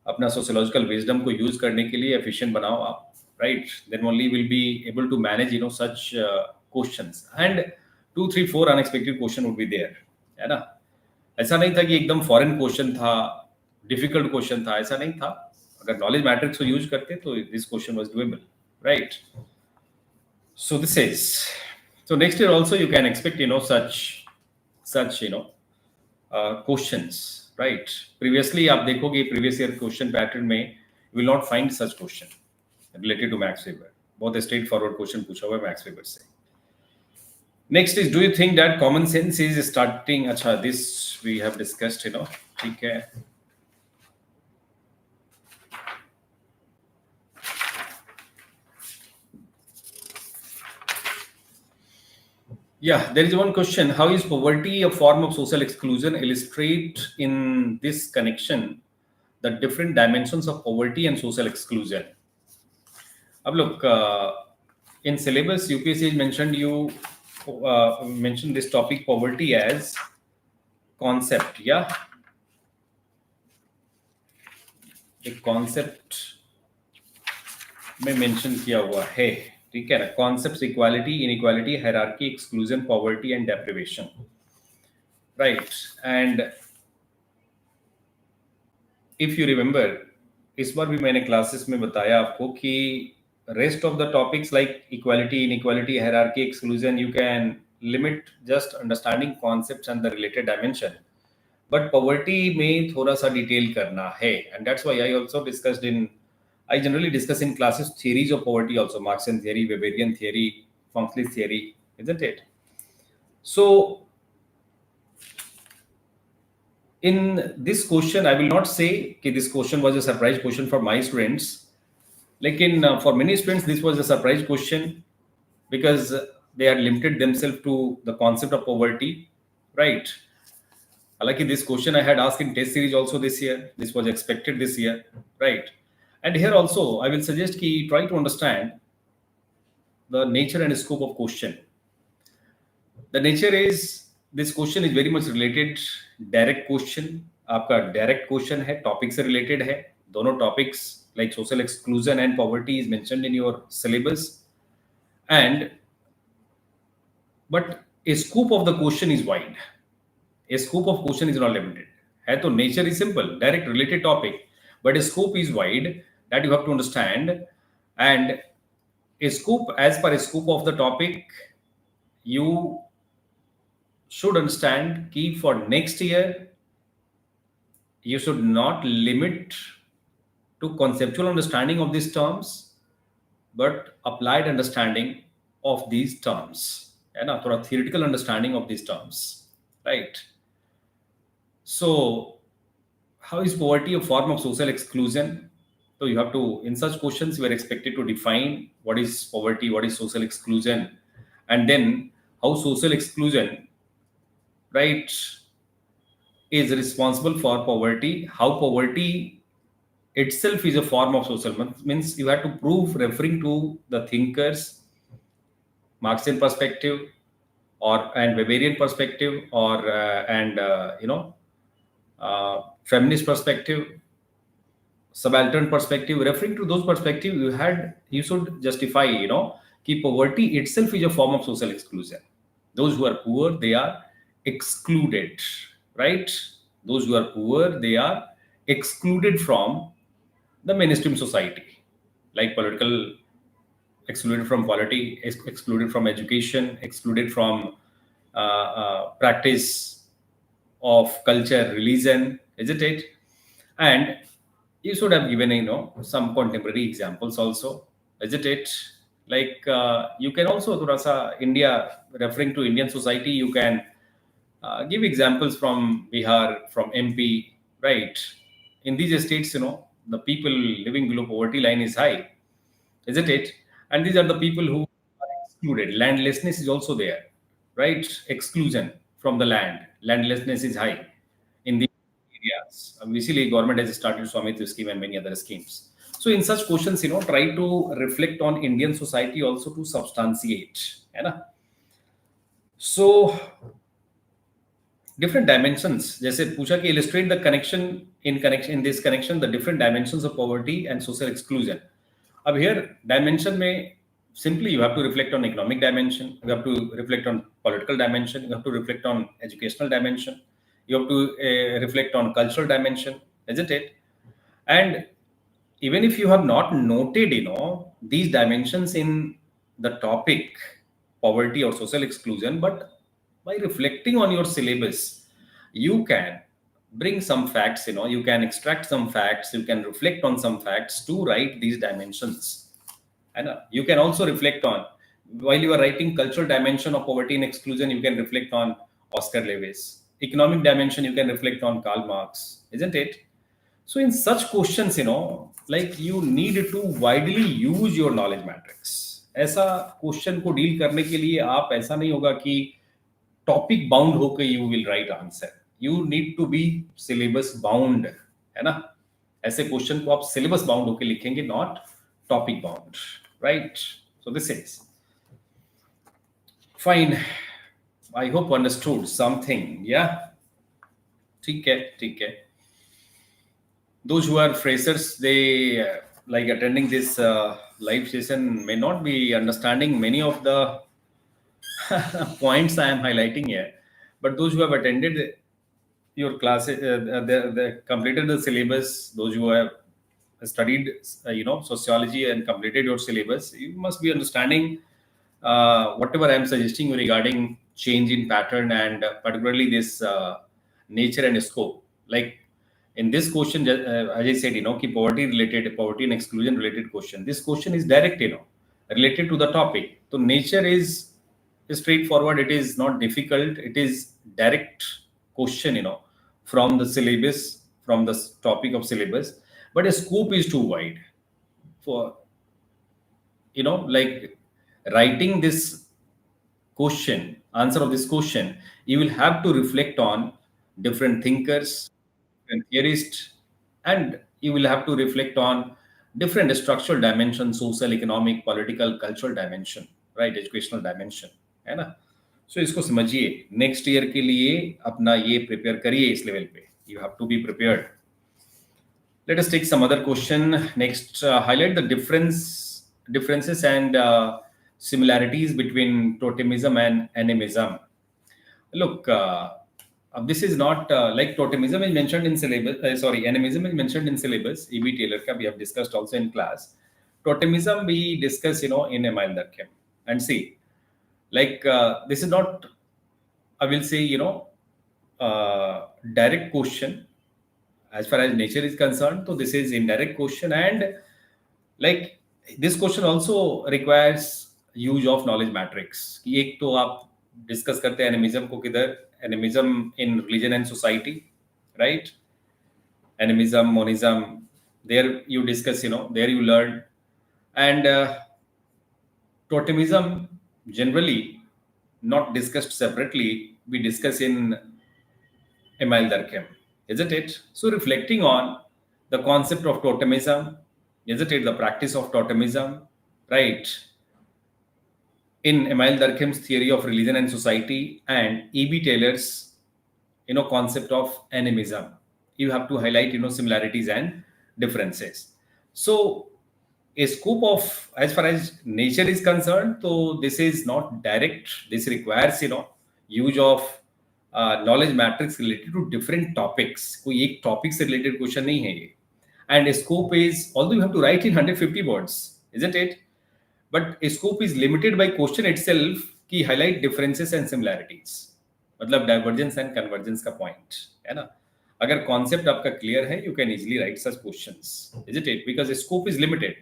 अपना sociological wisdom को use करने के लिए efficient बनाओ आप, right? Then only will be able to manage such questions. And 2, 3, 4 unexpected question would be there, है ना? ऐसा नहीं था कि एकदम foreign question था, difficult question था, ऐसा नहीं था. अगर knowledge matrix को use करते तो this question was doable, right? So this is So next year also you can expect such questions, right? Previously आप देखोगे previous year question pattern में you will not find such question related to max paper. बहुत straight forward question पूछा हुआ है maths paper से. Next is, do you think that common sense is starting? अच्छा, this we have discussed, ठीक है. Yeah, there is one question. How is poverty a form of social exclusion? Illustrate in this connection the different dimensions of poverty and social exclusion. अब look, in syllabus UPSC mentioned this topic poverty as concept. Yeah, एक concept में mention किया हुआ है, ठीक है ना. Concepts equality, inequality, hierarchy, exclusion, poverty and deprivation, right. And if you remember, इस बार भी मैंने क्लासेस में बताया आपको कि rest of the topics like equality, inequality, hierarchy, exclusion, you can limit just understanding concepts and the related dimension. But poverty में थोड़ा सा डिटेल करना है, and that's why I generally discuss in classes theories of poverty also, Marxian theory, Weberian theory, functionalist theory, isn't it? So in this question, I will not say that this question was a surprise question for my students. Like for many students, this was a surprise question because they had limited themselves to the concept of poverty, right? Like this question I had asked in test series also this year. This was expected this year, right? And here also, I will suggest कि try to understand the nature and scope of question. The nature is, this question is very much related, direct question. आपका direct question है, topic से related है. दोनों topics like social exclusion and poverty is mentioned in your syllabus. And but a scope of the question is wide. A scope of question is not limited. है तो nature is simple, direct related topic, but a scope is wide that you have to understand. And a scope, as per a scope of the topic, you should understand key for next year you should not limit to conceptual understanding of these terms but applied understanding of these terms, है ना, थोड़ा theoretical understanding of these terms, right? So how is poverty a form of social exclusion? So you have to, in such questions, you are expected to define what is poverty, what is social exclusion, and then how social exclusion, right, is responsible for poverty, how poverty itself is a form of social. Means you have to prove referring to the thinkers, Marxian perspective, or and Weberian perspective, or and feminist perspective, subaltern perspective. Referring to those perspective, you should justify कि poverty itself is a form of social exclusion. Those who are poor, they are excluded, right? Those who are poor, they are excluded from the mainstream society, like political, excluded from polity, excluded from education, excluded from practice of culture, religion, isn't it? And you should have given some contemporary examples also, isn't it? Like you can also thoda sa India, referring to Indian society, you can give examples from Bihar, from MP, right? In these states, the people living below poverty line is high, isn't it? And these are the people who are excluded. Landlessness is also there, right? Exclusion from the land, landlessness is high in the areas. Obviously government has started Swamitva scheme and many other schemes. So in such questions, try to reflect on Indian society also to substantiate, है ना? So different dimensions, जैसे पूछा कि illustrate the connection in this connection the different dimensions of poverty and social exclusion. अब here dimension में simply you have to reflect on economic dimension, you have to reflect on political dimension, you have to reflect on educational dimension, you have to reflect on cultural dimension, isn't it? And even if you have not noted these dimensions in the topic poverty or social exclusion, but by reflecting on your syllabus, you can bring some facts, you can extract some facts, you can reflect on some facts to write these dimensions. And you can also reflect on, while you are writing cultural dimension of poverty and exclusion, you can reflect on Oscar Lewis. Economic dimension, you can reflect on Karl Marx, isn't it? So in such questions, like you need to widely use your knowledge matrix. ऐसा question को deal करने के लिए आप ऐसा नहीं होगा कि टॉपिक बाउंड होकर you will write answer. You need to be syllabus bound, है ना. ऐसे क्वेश्चन को आप सिलेबस बाउंड होकर लिखेंगे, not topic bound, right. So this is fine. I hope understood something. या ठीक है, ठीक है. Those who are freshers, they like attending this live session may not be understanding many of the points I am highlighting here. But those who have attended your classes, they completed the syllabus, those who have studied, sociology and completed your syllabus, you must be understanding whatever I am suggesting regarding change in pattern and particularly this nature and scope. Like, in this question, as I said, ki poverty and exclusion related question. This question is direct, related to the topic. So nature is straightforward. It is not difficult. It is direct question, from the syllabus, from the topic of syllabus. But the scope is too wide for, like writing this question, answer of this question. You will have to reflect on different thinkers, and theorists, and you will have to reflect on different structural dimensions, social, economic, political, cultural dimension, right, educational dimension, है ना. सो इसको समझिए, next year के लिए अपना ये prepare करिए. इस लेवल पे you have to be prepared. Let us take some other question next. Highlight the differences and similarities between totemism and animism. Look, this is not like totemism is mentioned in syllabus. Animism is mentioned in syllabus. E.B. Taylor ka we have discussed also in class. Totemism we discuss, in Emile Durkheim. And see, like this is not, I will say, direct question as far as nature is concerned. So this is indirect question, and like this question also requires use of knowledge matrix. कि एक तो आप discuss करते हैं animism को किधर, animism in religion and society, right. Animism, monism, there you discuss, there you learn. And totemism generally not discussed separately, we discuss in Emile Durkheim, isn't it? So reflecting on the concept of totemism, isn't it, the practice of totemism, right, in Emile Durkheim's theory of religion and society, and E.B. Taylor's, concept of animism, you have to highlight, similarities and differences. So a scope of, as far as nature is concerned, so this is not direct. This requires, use of knowledge matrix related to different topics. कोई एक topic से related question नहीं है ये. And a scope is, although you have to write in 150 words, isn't it? But a scope is limited by question itself कि highlight differences and similarities. मतलब divergence and convergence का point, है ना. अगर concept आपका clear है, you can easily write such questions, isn't it? Because the scope is limited.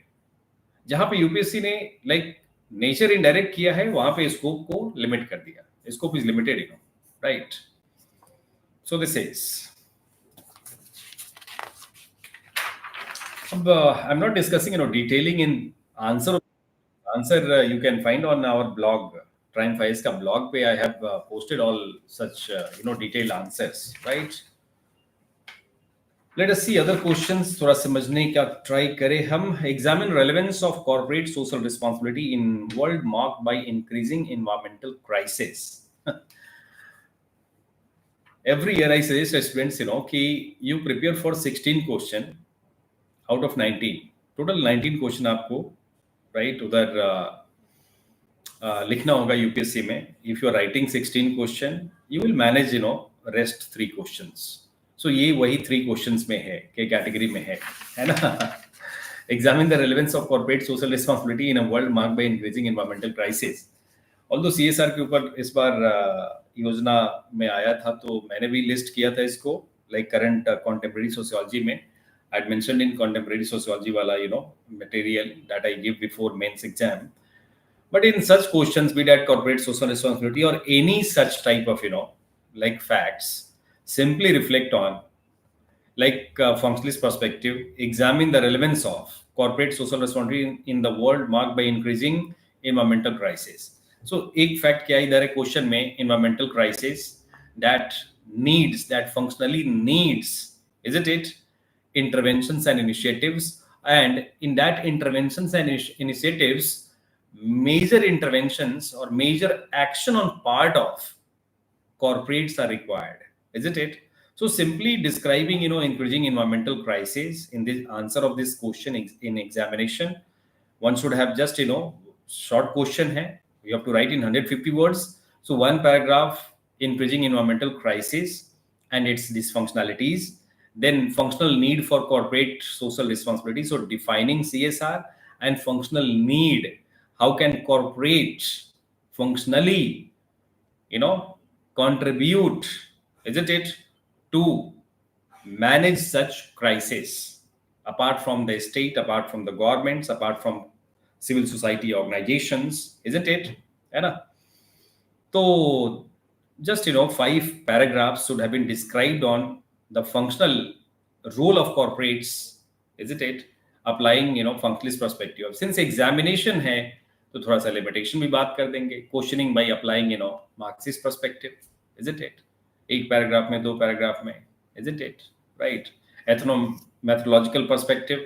जहां पे यूपीएससी ने लाइक नेचर इनडायरेक्ट किया है, वहां पे स्कोप को लिमिट कर दिया. Scope is limited, right. So this is, अब I am not discussing, detailing in answer you can find on our blog, ट्राइम फाइज का ब्लॉग पे I have posted all such detailed answers, right. Let us see other questions. थोड़ा समझने का try करें हम. Examine relevance of corporate social responsibility in world marked by increasing environmental crisis. Every year I suggest students, कि you prepare for 16 question out of 19. Total 19 question आपको, right, उधर लिखना होगा यूपीएससी में. If you are writing 16 question, you will manage, rest 3 questions. So ये वही 3 questions में है, के कैटेगरी में है ना. Examine the relevance of corporate social responsibility in a world marked by increasing environmental crisis. Although CSR के ऊपर इस बार योजना में आया था, तो मैंने भी लिस्ट किया था इसको, लाइक करंट कॉन्टेम्प्रेरी सोशियोलॉजी में I mentioned in contemporary sociology वाला material that I give before mains exam. But in such questions, be that corporate social responsibility or any such type of, like facts, simply reflect on, like functionalist perspective, examine the relevance of corporate social responsibility in the world marked by increasing environmental crisis. So, एक fact क्या इधर है question में, environmental crisis that needs, that functionally needs, isn't it, interventions and initiatives, and in that interventions and initiatives, major interventions or major action on part of corporates are required, isn't it? So simply describing, increasing environmental crisis in the answer of this question in examination, one should have just, short question hai. You have to write in 150 words. So one paragraph, increasing environmental crisis and its dysfunctionalities, then functional need for corporate social responsibility. So defining CSR and functional need. How can corporate functionally, contribute, isn't it, to manage such crisis apart from the state, apart from the governments, apart from civil society organizations, isn't it? है ना? So just 5 paragraphs should have been described on the functional role of corporates, isn't it, applying functionalist perspective. Since examination है, तो थोड़ा सा limitation भी बात कर देंगे. Questioning by applying Marxist perspective, isn't it? एक पैराग्राफ में, 2 पैराग्राफ में, isn't it? Right? Ethno methodological perspective,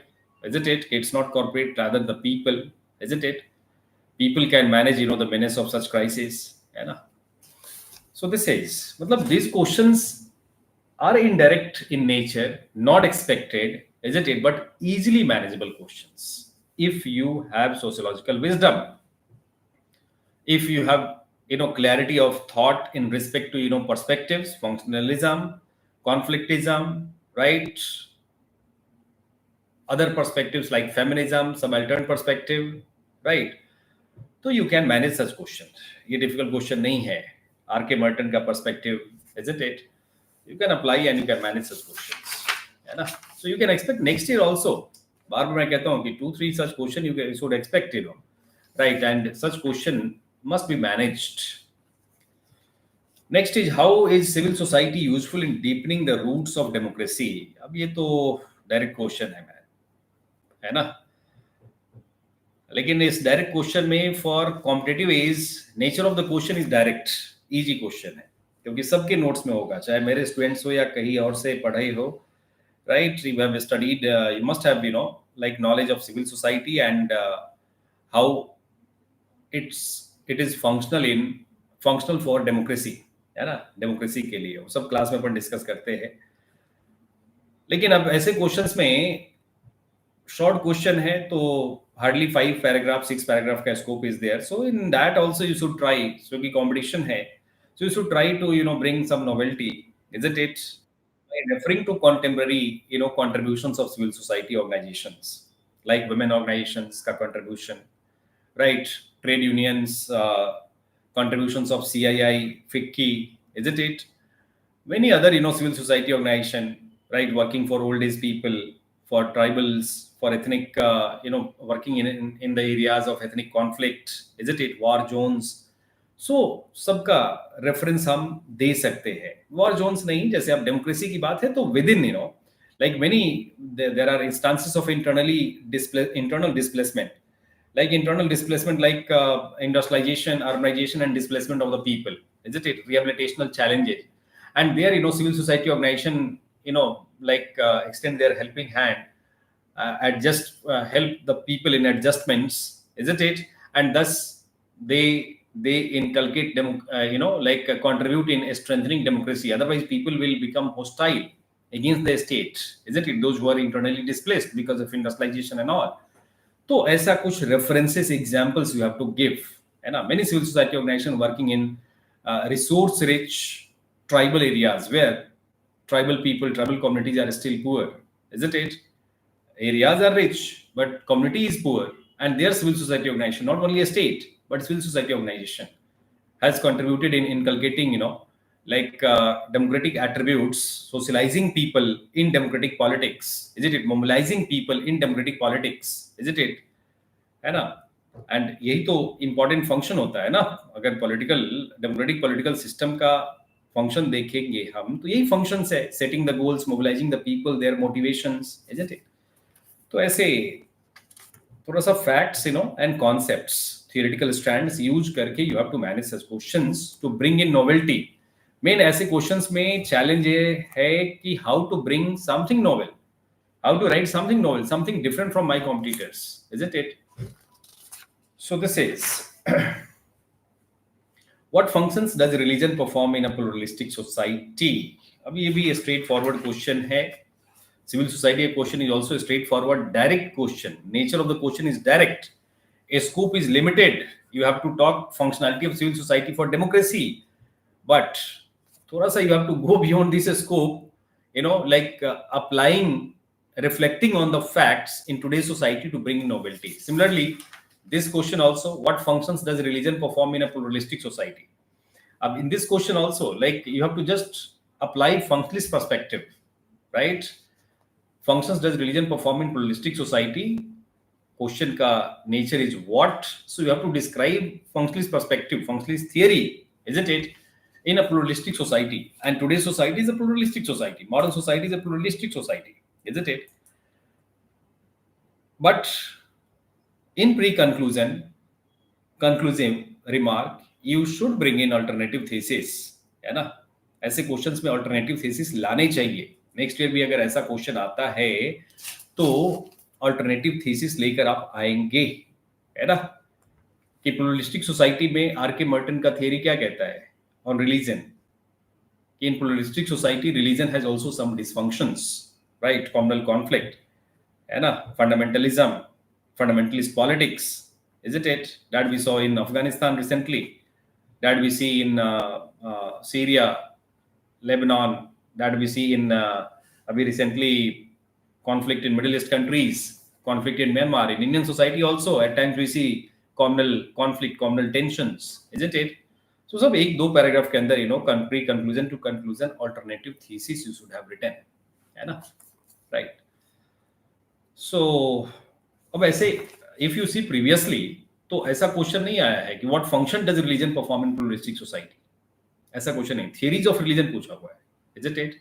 isn't it? It's not corporate, rather the people, isn't it? People can manage the menace of such crisis, है ना? So this is, मतलब these questions are indirect in nature, not expected, isn't it? But easily manageable questions if you have sociological wisdom, if you have clarity of thought in respect to perspectives, functionalism, conflictism, right, other perspectives like feminism, subaltern perspective, right. तो you can manage such question. ये difficult question नहीं है. R.K. Merton का perspective, isn't it? You can apply and you can manage such questions, है ना? So you can expect next year also. बार बार मैं कहता हूँ कि 2-3 such question you should expect, right? And such question must be managed. Next is, how is civil society useful in deepening the roots of democracy? अब ये तो direct question है ना? लेकिन इस डायरेक्ट क्वेश्चन में for competitive edge nature of the question is direct, easy question है, क्योंकि सबके नोट्स में होगा, चाहे मेरे स्टूडेंट्स हो या कहीं और से पढ़ाई हो, right. You have studied, you must have like knowledge of civil society and how it is functional for democracy, है ना? डेमोक्रेसी के लिए वो सब क्लास में अपन डिस्कस करते हैं. लेकिन अब ऐसे क्वेश्चंस में शॉर्ट क्वेश्चन है तो hardly 5 paragraph, 6 paragraph का scope is there. So in that also you should try, so कि competition है, so you should try to bring some novelty, isn't it, by referring to contemporary contributions of civil society organizations like women organizations का contribution, right, trade unions, contributions of CII, FICCI, isn't it, many other civil society organization, right, working for old age people, for tribals, for ethnic, working in the areas of ethnic conflict, isn't it, war zones. So सबका reference हम दे सकते हैं. War Jones नहीं, जैसे अब democracy की बात है तो with in like many, there are instances of internal displacement, like industrialization, urbanization, and displacement of the people, isn't it, rehabilitational challenges, and there civil society organization extend their helping hand, help the people in adjustments, isn't it, and thus they inculcate contribute in strengthening democracy. Otherwise people will become hostile against the state, isn't it, those who are internally displaced because of industrialization and all. तो ऐसा कुछ references, examples you have to give, है ना? Many civil society organizations working in resource rich tribal areas where tribal people, tribal communities are still poor, isn't it? Areas are rich but community is poor, and their civil society organization, not only a state but civil society organization, has contributed in inculcating, democratic attributes, socializing people in democratic politics, isn't it? Mobilizing people in democratic politics, isn't it? है ना? And यही तो important function होता है ना. अगर political democratic political system का function देखेंगे हम, तो यही फंक्शन है: setting the goals, mobilising the people, their motivations, isn't it? तो ऐसे थोड़ा सा facts and concepts, theoretical strands use करके you have to manage such questions to bring in novelty. Main ऐसे क्वेश्चंस में चैलेंज ये है कि how to bring something novel, how to write something novel, something different from my competitors, isn't it? So this is what functions does religion perform in a pluralistic society? अब ये भी straightforward question है. Civil society question is also straightforward direct question. Nature of the question is direct. A scope is limited. You have to talk functionality of civil society for democracy, but थोड़ा सा you have to go beyond this scope, applying, reflecting on the facts in today's society to bring novelty. Similarly, this question also: what functions does religion perform in a pluralistic society? In this question also, you have to just apply functionalist perspective, right? Functions does religion perform in pluralistic society? Question ka nature is what? So you have to describe functionalist perspective, functionalist theory, isn't it, in a pluralistic society. And today's society is a pluralistic society. Modern society is a pluralistic society, isn't it? But in conclusive remark, you should bring in alternative thesis, है ना? ऐसे questions में alternative thesis लाने चाहिए. Next year भी अगर ऐसा question आता है तो alternative thesis लेकर आप आएंगे, है ना? कि प्लूरलिस्टिक सोसाइटी में आर.के. मर्टन का थियरी क्या कहता है ऑन रिलीजन? कि in pluralistic society religion has also some dysfunctions, right? Communal conflict, है ना? Fundamentalism, fundamentalist politics, isn't it? That we saw in Afghanistan recently, that we see in Syria, Lebanon, that we see in recently conflict in Middle East countries, conflict in Myanmar, in Indian society also at times we see communal conflict, communal tensions, isn't it? So सब एक दो paragraph के अंदर conclusion to conclusion alternative thesis you should have written, है ना? Right. So अब ऐसे if you C previously तो ऐसा क्वेश्चन नहीं आया है कि what function does religion perform in pluralistic society. ऐसा क्वेश्चन नहीं. थियरीज ऑफ रिलीजन पूछा हुआ है, इजंट इट?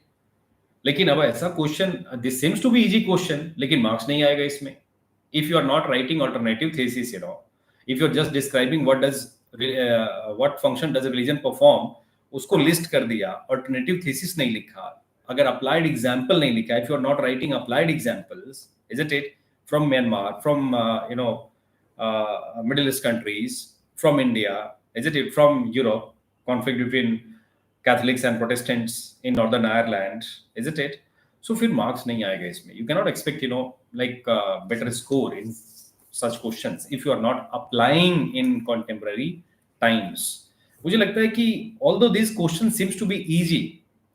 लेकिन अब ऐसा question, this seems to be easy question, लेकिन मार्क्स नहीं आएगा इसमें. If you are not writing alternative thesis, if you are just describing what function does religion perform, उसको लिस्ट कर दिया, ऑल्टरनेटिव थीसिस नहीं लिखा, अगर अप्लाइड एग्जांपल नहीं लिखा, if you are not writing applied examples, isn't it, from Myanmar, from Middle East countries, from India, isn't it, from Europe, conflict between Catholics and Protestants in Northern Ireland, isn't it? So फिर marks नहीं आएगा इसमें. You cannot expect better score in such questions if you are not applying in contemporary times. मुझे लगता है कि although these questions seems to be easy,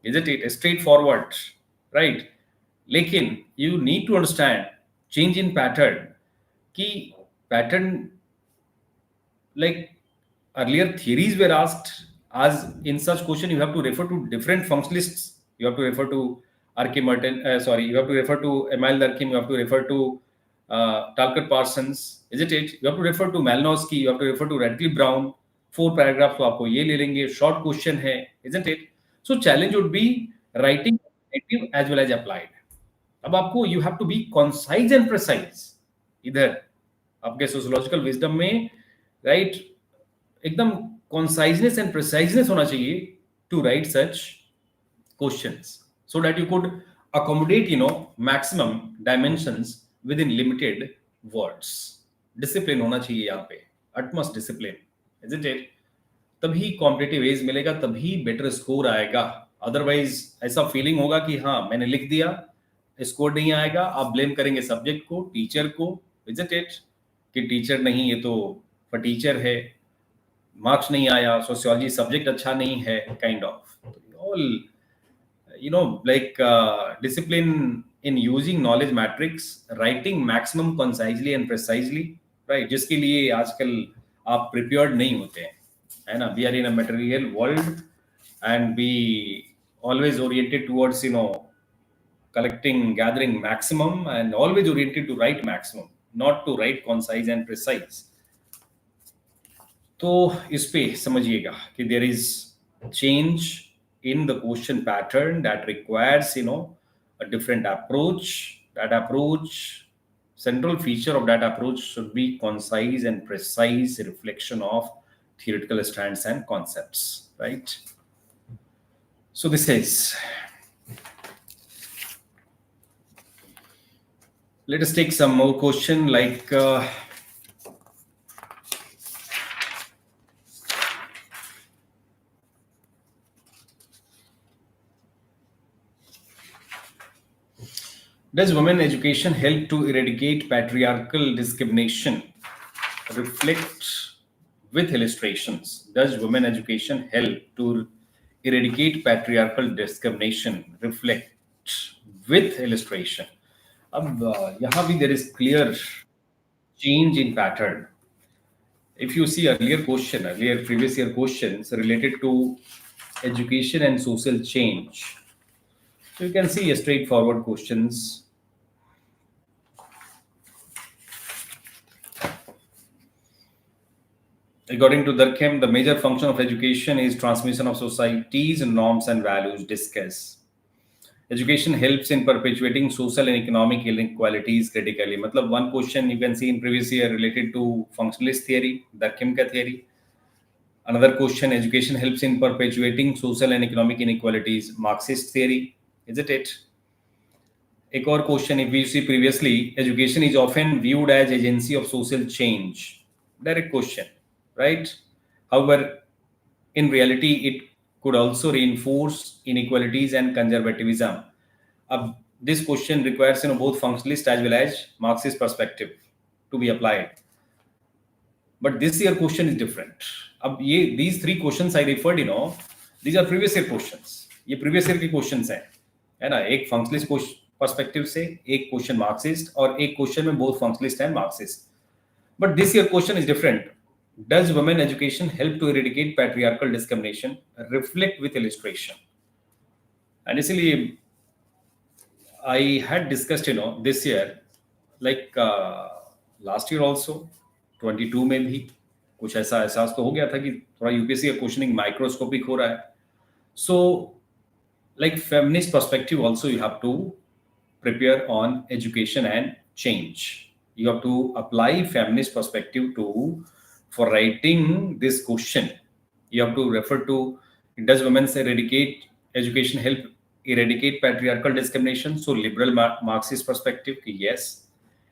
isn't it, straightforward, right? लेकिन you need to understand change in pattern. Ki pattern, like earlier theories were asked, as in such question you have to refer to different functionalists. You have to refer to R.K. Martin, you have to refer to Emile Durkheim, you have to refer to Talcott Parsons, isn't it? You have to refer to Malinowski, you have to refer to Radcliffe Brown. 4 paragraphs तो आपको ये ले लेंगे, short question है, isn't it? So challenge would be writing native as well as applied. अब आपको you have to be concise and precise. इधर आपके सोशियोलॉजिकल विजडम में, राइट, एकदम कॉन्साइजनेस एंड प्रिसाइजनेस होना चाहिए to write such questions, so that you could accommodate maximum dimensions within limited words. Discipline होना चाहिए यहाँ पे, अटमोस्ट डिसिप्लिन, इजंट इट? तभी कॉम्पिटिटिव एज मिलेगा, तभी बेटर स्कोर आएगा. अदरवाइज ऐसा फीलिंग होगा कि हाँ मैंने लिख दिया, स्कोर नहीं आएगा, आप ब्लेम करेंगे सब्जेक्ट को, टीचर को, इजंट इट? कि टीचर नहीं, ये तो पर टीचर है, मार्क्स नहीं आया, सोशियोलॉजी सब्जेक्ट अच्छा नहीं है, kind of. All discipline in using knowledge matrix, writing maximum concisely and precisely, right, जिसके लिए आजकल आप प्रिपेयर्ड नहीं होते हैं. है ना. We are in a material world, and we always oriented towards collecting, gathering maximum, and always oriented to write maximum, not to write concise and precise. तो इस पे समझिएगा कि there is change in the question pattern that requires a different approach. That approach, central feature of that approach should be concise and precise reflection of theoretical strands and concepts, right? So this is, let us take some more question like does women education help to eradicate patriarchal discrimination? Reflect with illustrations. Does women education help to eradicate patriarchal discrimination? Reflect with illustration. अब यहाँ भी there is clear change in pattern. If you see earlier previous year questions related to education and social change, so you can see a straightforward questions. According to Durkheim, the major function of education is transmission of society's norms and values. Discuss. Education helps in perpetuating social and economic inequalities critically. मतलब one question you can see in previous year related to functionalist theory, Durkheim का theory. Another question, education helps in perpetuating social and economic inequalities, Marxist theory, isn't it? एक और question, if we see previously, education is often viewed as agency of social change. Direct question, right? However, in reality, it could also reinforce inequalities and conservatism. This question requires both functionalist as well as Marxist perspective to be applied. But this year question is different. These three questions I referred, these are previous year questions. ये previous year के questions हैं, है ना. एक functionalist perspective से, एक question Marxist, और एक question में both functionalist and Marxist. But this year question is different. Does women education help to eradicate patriarchal discrimination? Reflect with illustration. And इसलिए I had discussed, this year, like last year also, 22 में भी कुछ ऐसा एहसास तो हो गया था कि थोड़ा यूपीएससी का क्वेश्चनिंग माइक्रोस्कोपिक हो रहा है. So, like feminist perspective also you have to prepare on education and change. You have to apply feminist perspective for writing this question. You have to refer to, does women's education help eradicate patriarchal discrimination? So liberal Marxist perspective, yes,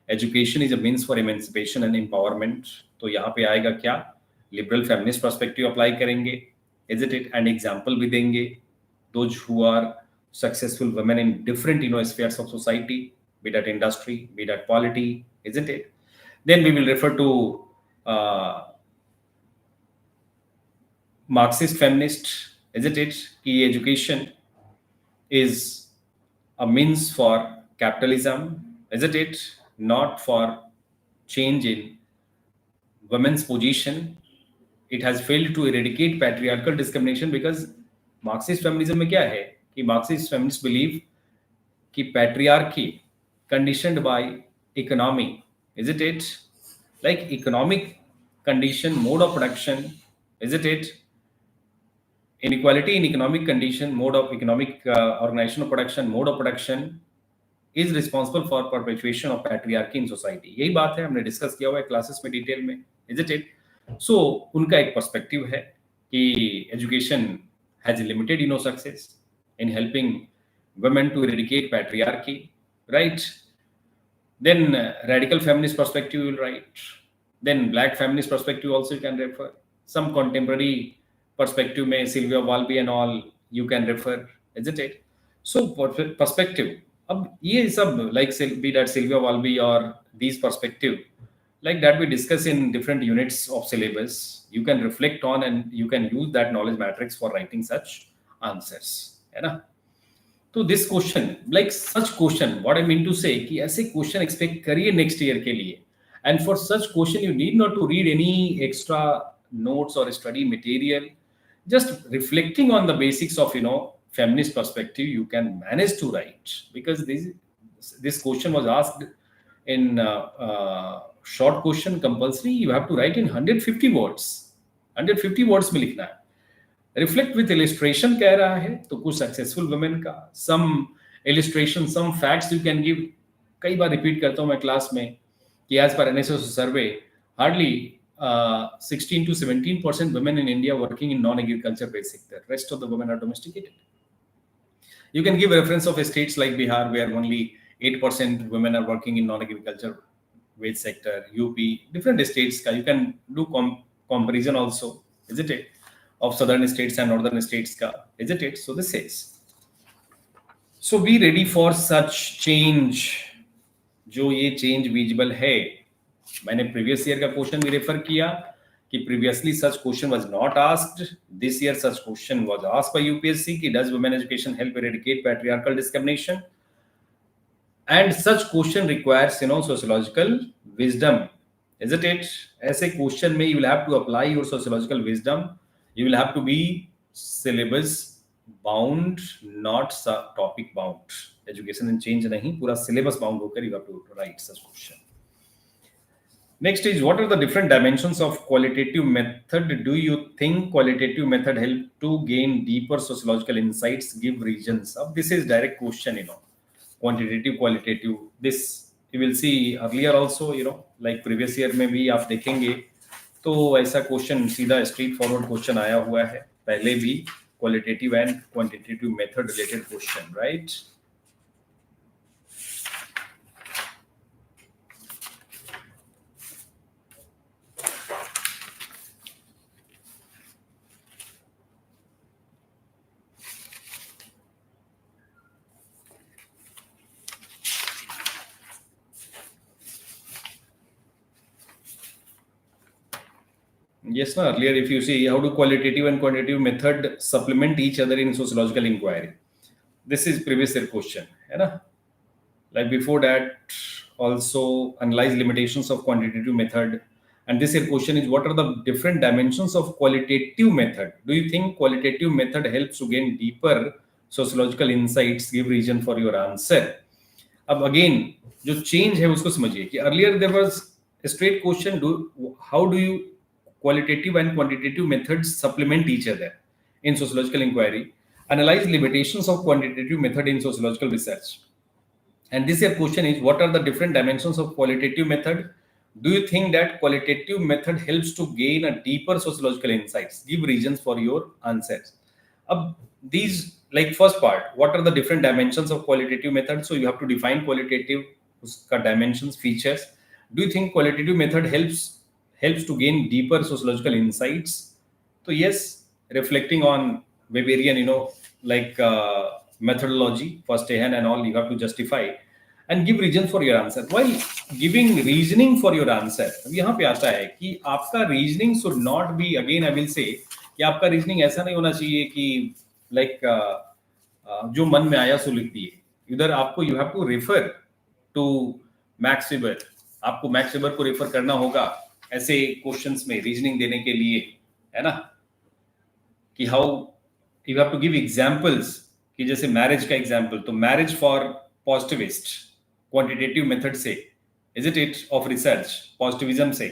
education is a means for emancipation and empowerment. तो यहाँ पे आएगा क्या, liberal feminist perspective apply करेंगे, isn't it? And example भी देंगे, those who are successful women in different spheres of society, be that industry, be that polity, isn't it? Then we will refer to Marxist feminist, isn't it? कि education is a means for capitalism, isn't it? Not for change in women's position. It has failed to eradicate patriarchal discrimination because Marxist feminism में क्या है कि Marxist feminists believe कि patriarchy conditioned by economy, isn't it? Like economic condition, mode of production, isn't it? Inequality in economic condition, mode of economic organization of production, mode of production is responsible for perpetuation of patriarchy in society. यही बात है, हमने discuss किया हुआ है classes में detail में, isn't it? So उनका एक पर्सपेक्टिव है कि education has limited success in helping women to eradicate patriarchy, right? Then radical feminist perspective you will write. Then black feminist perspective also you can refer. Some contemporary perspective में Sylvia Walby and all you can refer, isn't it? So perspective. अब ये सब like be that Sylvia Walby or these perspective, like that we discuss in different units of syllabus. You can reflect on and you can use that knowledge matrix for writing such answers, है ना. तो this question, like such question, what I mean to say कि ऐसे question expect करिए next year के लिए. And for such question you need not to read any extra notes or study material, just reflecting on the basics of feminist perspective, you can manage to write. Because this question was asked in short question compulsory, you have to write in 150 words, 150 words में लिखना है. Reflect with illustration कह रहा है, तो कुछ successful women का some illustration, some facts you can give. कई बार रिपीट करता हूं मैं क्लास में कि as per NSS survey, hardly 16 to 17% women in India working in non-agriculture based sector. Rest of the women are domesticated. You can give reference of states like Bihar where only 8% women are working in non-agriculture based sector. UP, different states ka you can do comparison also, isn't it? Of southern states and northern states ka, isn't it? So this is. So be ready for such change. जो ये change visible है. मैंने previous year का question भी refer किया कि previously such question was not asked. This year such question was asked by UPSC कि does women education help eradicate patriarchal discrimination, and such question requires sociological wisdom, isn't it? ऐसे question में you will have to apply your sociological wisdom. You will have to be syllabus bound, not topic bound. Education and change नहीं, पूरा syllabus bound होकर you have to write such question. Next is, what are the different dimensions of qualitative method? Do you think qualitative method help to gain deeper sociological insights? Give reasons. अब this is direct question, quantitative, qualitative. This you will see earlier also, like previous year में भी आप देखेंगे तो ऐसा question सीधा straight forward question आया हुआ है पहले भी, qualitative and quantitative method related question, right? Yes, no, earlier if you see how do qualitative and quantitative method supplement each other in sociological inquiry. This is previous year question, है ना? Like before that also analyze limitations of quantitative method, and this year question is what are the different dimensions of qualitative method? Do you think qualitative method helps to gain deeper sociological insights? Give reason for your answer. अब again जो change है उसको समझिए कि earlier there was a straight question, how do you qualitative and quantitative methods supplement each other in sociological inquiry? Analyze limitations of quantitative method in sociological research. And this year question is what are the different dimensions of qualitative method? Do you think that qualitative method helps to gain a deeper sociological insights? Give reasons for your answers. These, like first part, what are the different dimensions of qualitative method? So you have to define qualitative dimensions, features. Do you think qualitative method helps to gain deeper sociological insights? So yes, reflecting on Weberian, like methodology, first hand and all, you have to justify and give reason for your answer. While giving reasoning for your answer, अब यहाँ पे आता है कि आपका reasoning should not be, again I will say, कि आपका reasoning ऐसा नहीं होना चाहिए कि like जो मन में आया सो लिख दिए. इधर आपको you have to refer to Max Weber. आपको Max Weber को refer करना होगा ऐसे क्वेश्चंस में रीजनिंग देने के लिए, है ना? कि how you have to give examples, कि जैसे मैरिज का एग्जांपल, तो marriage for positivist quantitative method से, is it of research positivism से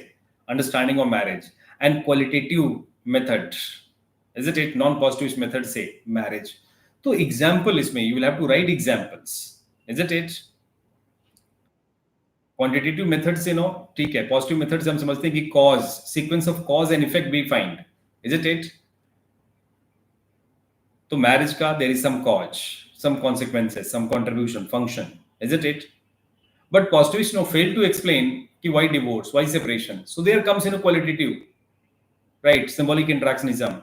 understanding of marriage, and qualitative method, is it non positivist method से मैरिज. तो एग्जांपल इसमें you will have to write examples, is it? Quantitative method से ठीक है, positive method से हम समझते हैं कि cause, sequence of cause and effect be find, is it? तो मैरिज का there is some cause, some consequences, some contribution, function, is it? But positivist fail to explain कि why divorce, why separation. So there comes qualitative, right? Symbolic interactionism,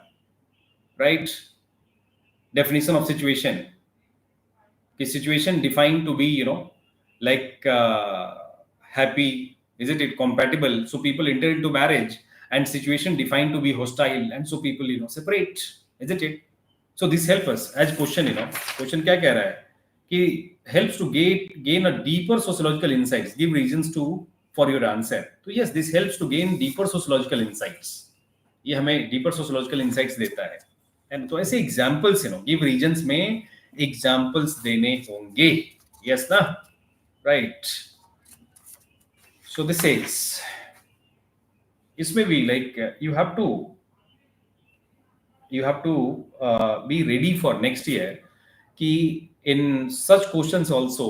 right? Definition of situation, कि situation defined to be like happy, isn't it, compatible, so people enter into marriage, and situation defined to be hostile, and so people separate, isn't it? So this helps us as question. Question क्या कह रहा है कि helps to gain a deeper sociological insights. Give reasons for your answer. So yes, this helps to gain deeper sociological insights. ये हमें deeper sociological insights देता है। And तो ऐसे एग्जांपल्स गिव रीजंस में एग्जांपल्स देने होंगे। यस ना, राइट। सो दिस इज, इसमें भी like you have to be ready for next year कि in such questions also,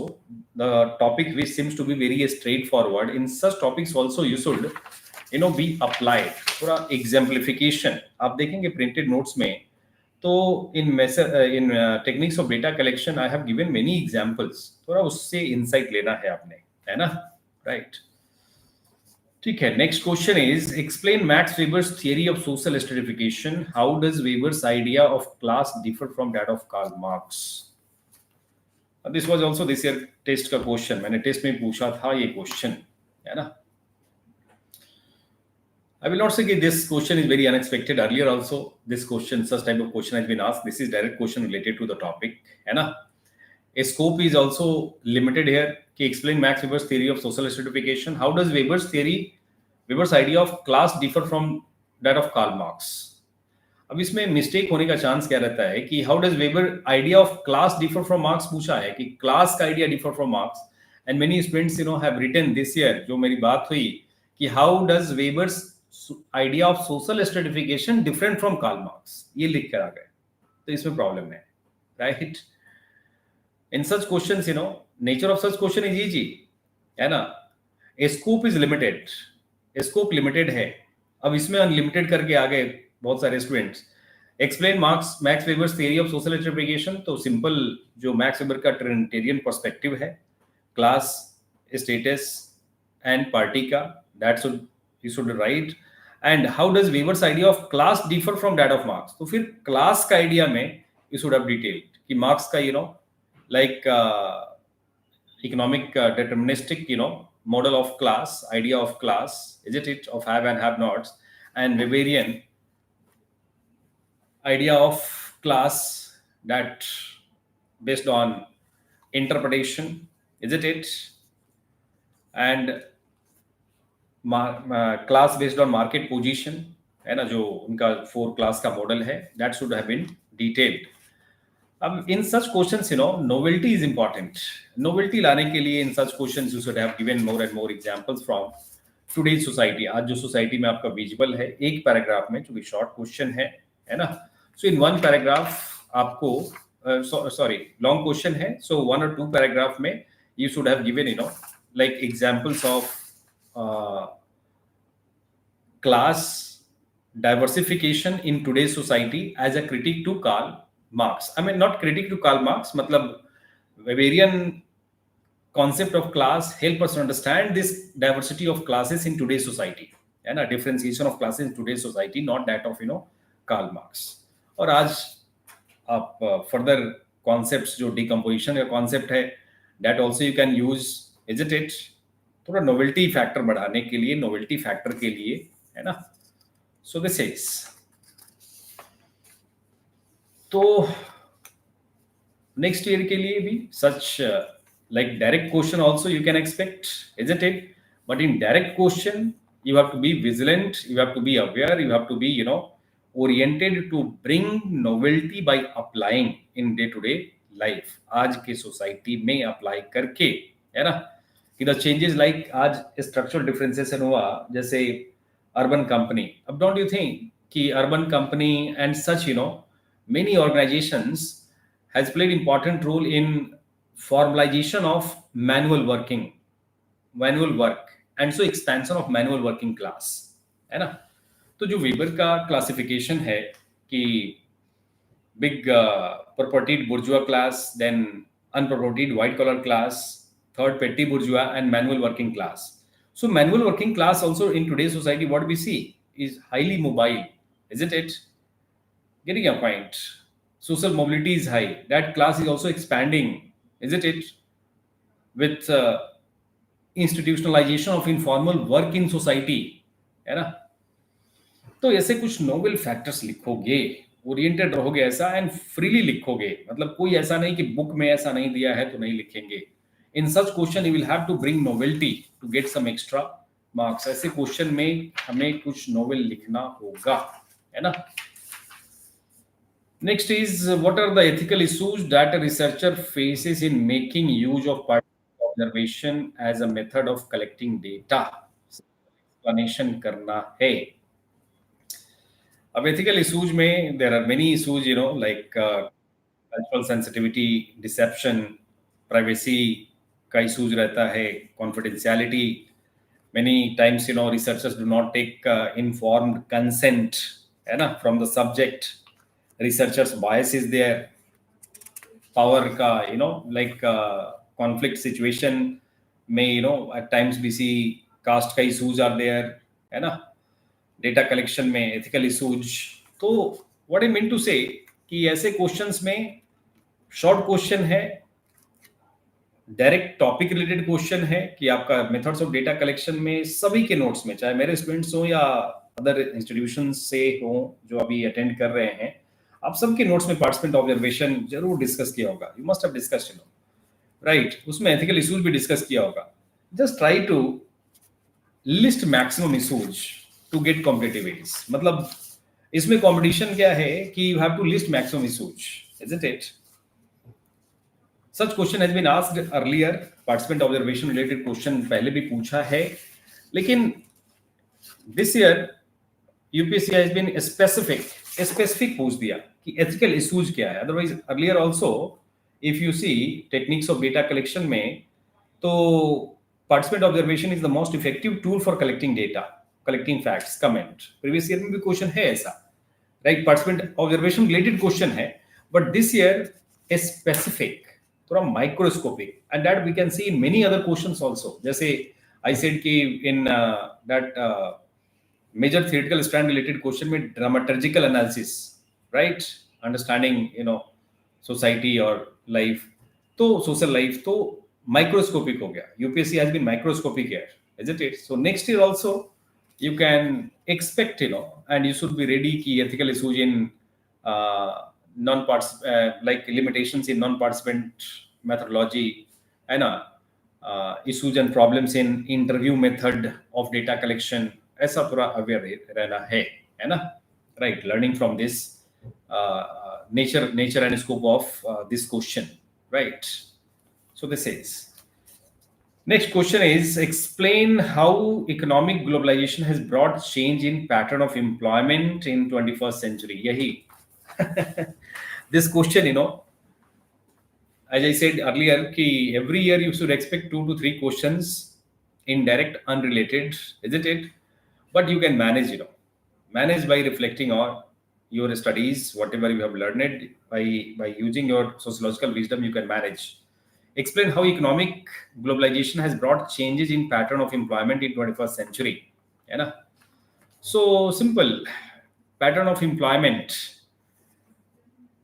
the topic which seems to be very straightforward, in such topics also you should be applied थोड़ा exemplification। आप देखेंगे printed notes में, तो in techniques of data collection I have given many examples, थोड़ा उससे insight लेना है आपने, है ना, right। ठीक है, next question is explain Max Weber's theory of social stratification. How does Weber's idea of class differ from that of Karl Marx. This was also this year test का क्वेश्चन, मैंने टेस्ट में पूछा था ये क्वेश्चन, है ना। I will not say that this question is very unexpected. Earlier also this question, such type of question has been asked. This is direct question related to the topic, है ना। A scope is also limited here कि explain Max Weber's theory of social stratification. How does Weber's idea of class differ from that of Karl Marx? अब इसमें mistake होने का chance क्या रहता है कि how does Weber idea of class differ from Marx पूछा है, कि क्लास का idea differ from Marx, and many students have written this year, जो मेरी बात हुई कि how does Weber's idea of social stratification different from Karl Marx, ये लिख कर आ गए, तो इसमें प्रॉब्लम है, right. In such questions, nature of such question is easy, है ना। A scope is limited, scope limited है। अब इसमें अनलिमिटेड करके आ गए बहुत सारे students. Explain Max Weber's theory of social stratification, तो सिंपल जो मैक्स वेबर का ट्रिनिटेरियन पर्सपेक्टिव है, क्लास, स्टेटस एंड पार्टी का, that you should write. And how does Weber's idea of class differ from that of marks, तो फिर class का idea में you should have detailed कि marks का like economic deterministic model of class, idea of class, isn't it, of have and have nots, and Weberian idea of class that based on interpretation, isn't it, and class based on market position, है ना, जो उनका 4 class का model है, that should have been detailed। अब in such questions novelty is important. Novelty लाने के लिए in such questions you should have given more and more examples from today's society. आज जो सोसाइटी में आपका विजुअल है एक पैराग्राफ में, जो भी शॉर्ट क्वेश्चन है ना। सो इन वन पैराग्राफ आपको सॉरी लॉन्ग क्वेश्चन है, सो 1 or 2 पैराग्राफ में you should have given like examples of class diversification in today's society as a critique to Karl Marx. I mean, not critique to Karl Marx, मतलब Weberian concept of class help us to understand this diversity of classes in today's society and a differentiation of classes in today's society, not that of Karl Marx. और आज आप further concepts जो decomposition का concept है, that also you can use, isn't it? थोड़ा novelty factor बढ़ाने के लिए, novelty factor के लिए, है ना। So this is, तो नेक्स्ट ईयर के लिए भी सच like direct question also you can expect, isn't it? But in direct question you have to be vigilant, you have to be aware, you have to be oriented to bring novelty by applying in day to day life, आज के society में apply करके, है ना, कि the changes like आज structural differentiation हुआ, जैसे अर्बन कंपनी। अब डोंट यू थिंक कि urban company and such many organizations has played important role in formalization of manual work and so expansion of manual working class, है ना। तो जो weber का क्लासिफिकेशन है कि big propertied bourgeois class, then unpropertied white collar class, third petty bourgeois and manual working class. So manual working class also in today's society, what we see is highly mobile, isn't it? Getting a point. Social mobility is high. That class is also expanding, isn't it? With institutionalization of informal work in society, है ना। तो ऐसे कुछ Nobel factors लिखोगे, oriented रहोगे ऐसा, and freely लिखोगे, मतलब कोई ऐसा नहीं कि बुक में ऐसा नहीं दिया है तो नहीं लिखेंगे। In such question you will have to bring novelty to get some extra marks. ऐसे क्वेश्चन में हमें कुछ नोवेल लिखना होगा, है ना. Next is what are the ethical issues that a researcher faces in making use of partial observation as a method of collecting data. Explanation करना है. अब ethical issues में there are many issues, like cultural sensitivity, deception, privacy का issues रहता है, confidentiality. Many times, researchers do not take informed consent, है ना, from the subject. Researchers bias is there. Power ka, like conflict situation may, at times we see caste ka issues are there, है ना. Data collection में ethical issues. तो what I mean to say कि ऐसे questions में short question है, direct topic related question है कि आपका मेथड्स ऑफ डेटा कलेक्शन में सभी के नोट्स में, चाहे मेरे स्टूडेंट्स हो या अदर इंस्टीट्यूशन से हो जो अभी अटेंड कर रहे हैं, आप सबके नोट्स में पार्टिसिपेंट ऑब्जर्वेशन जरूर डिस्कस किया होगा. You must have discussed, right. उसमें एथिकल इशूज भी डिस्कस किया होगा. Just try to list maximum issues to get competitive edge. मतलब इसमें कंपटीशन क्या है कि you have to list maximum issues, isn't it. Such question has been asked earlier. Participant observation related question पहले भी पूछा है, लेकिन this year UPSC has been specific पूछ दिया कि एथिकल इशूज क्या है. Otherwise earlier also if you see techniques of data collection में, तो participant observation is the most effective tool for collecting data, collecting facts, comment. Previous year में भी question है ऐसा, right? Participant observation related question है, but this year is specific, थोड़ा microscopic, and that we can see in many other questions also. जैसे I said कि in that major theoretical strand related question में dramaturgical analysis, right? Understanding, society or life, तो social life, तो microscopic हो गया. UPSC has been microscopic here, isn't it? So next year also you can expect, and you should be ready कि ethical issues in like limitations in non-participant methodology, है ना, issues and problems in interview method of data collection, ऐसा पूरा aware रहना है ना, right? Learning from this nature and scope of this question, right? So this is. Next question is, explain how economic globalization has brought change in pattern of employment in 21st century. Yahi. This question, as I said earlier, ki every year you should expect 2 to 3 questions, indirect, unrelated, isn't it? But you can manage, manage by reflecting on your studies, whatever you have learned, by using your sociological wisdom, you can manage. Explain how economic globalization has brought changes in pattern of employment in 21st century. है ना? So simple pattern of employment.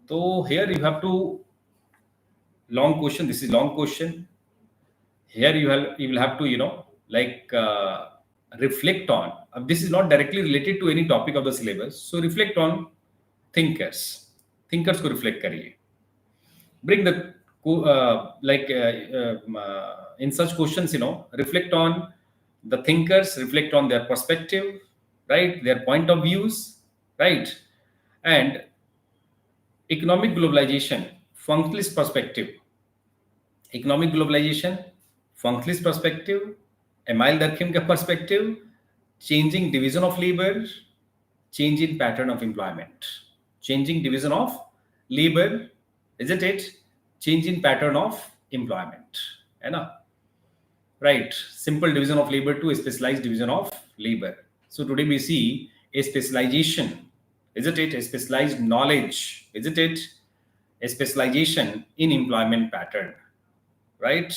So here you have to long question. This is long question. Here you will have to like reflect on. This is not directly related to any topic of the syllabus. So reflect on thinkers. Thinkers को reflect करिए. Bring the in such questions, reflect on the thinkers, reflect on their perspective, right? Their point of views, right? And economic globalization, functionalist perspective. Economic globalization, functionalist perspective, Emile Durkheim का perspective, changing division of labor, change in pattern of employment. Changing division of labor, isn't it? Change in pattern of employment, है ना, right? Simple division of labor to a specialized division of labor. So today we see a specialization, isn't it? A specialized knowledge, isn't it? A specialization in employment pattern, right?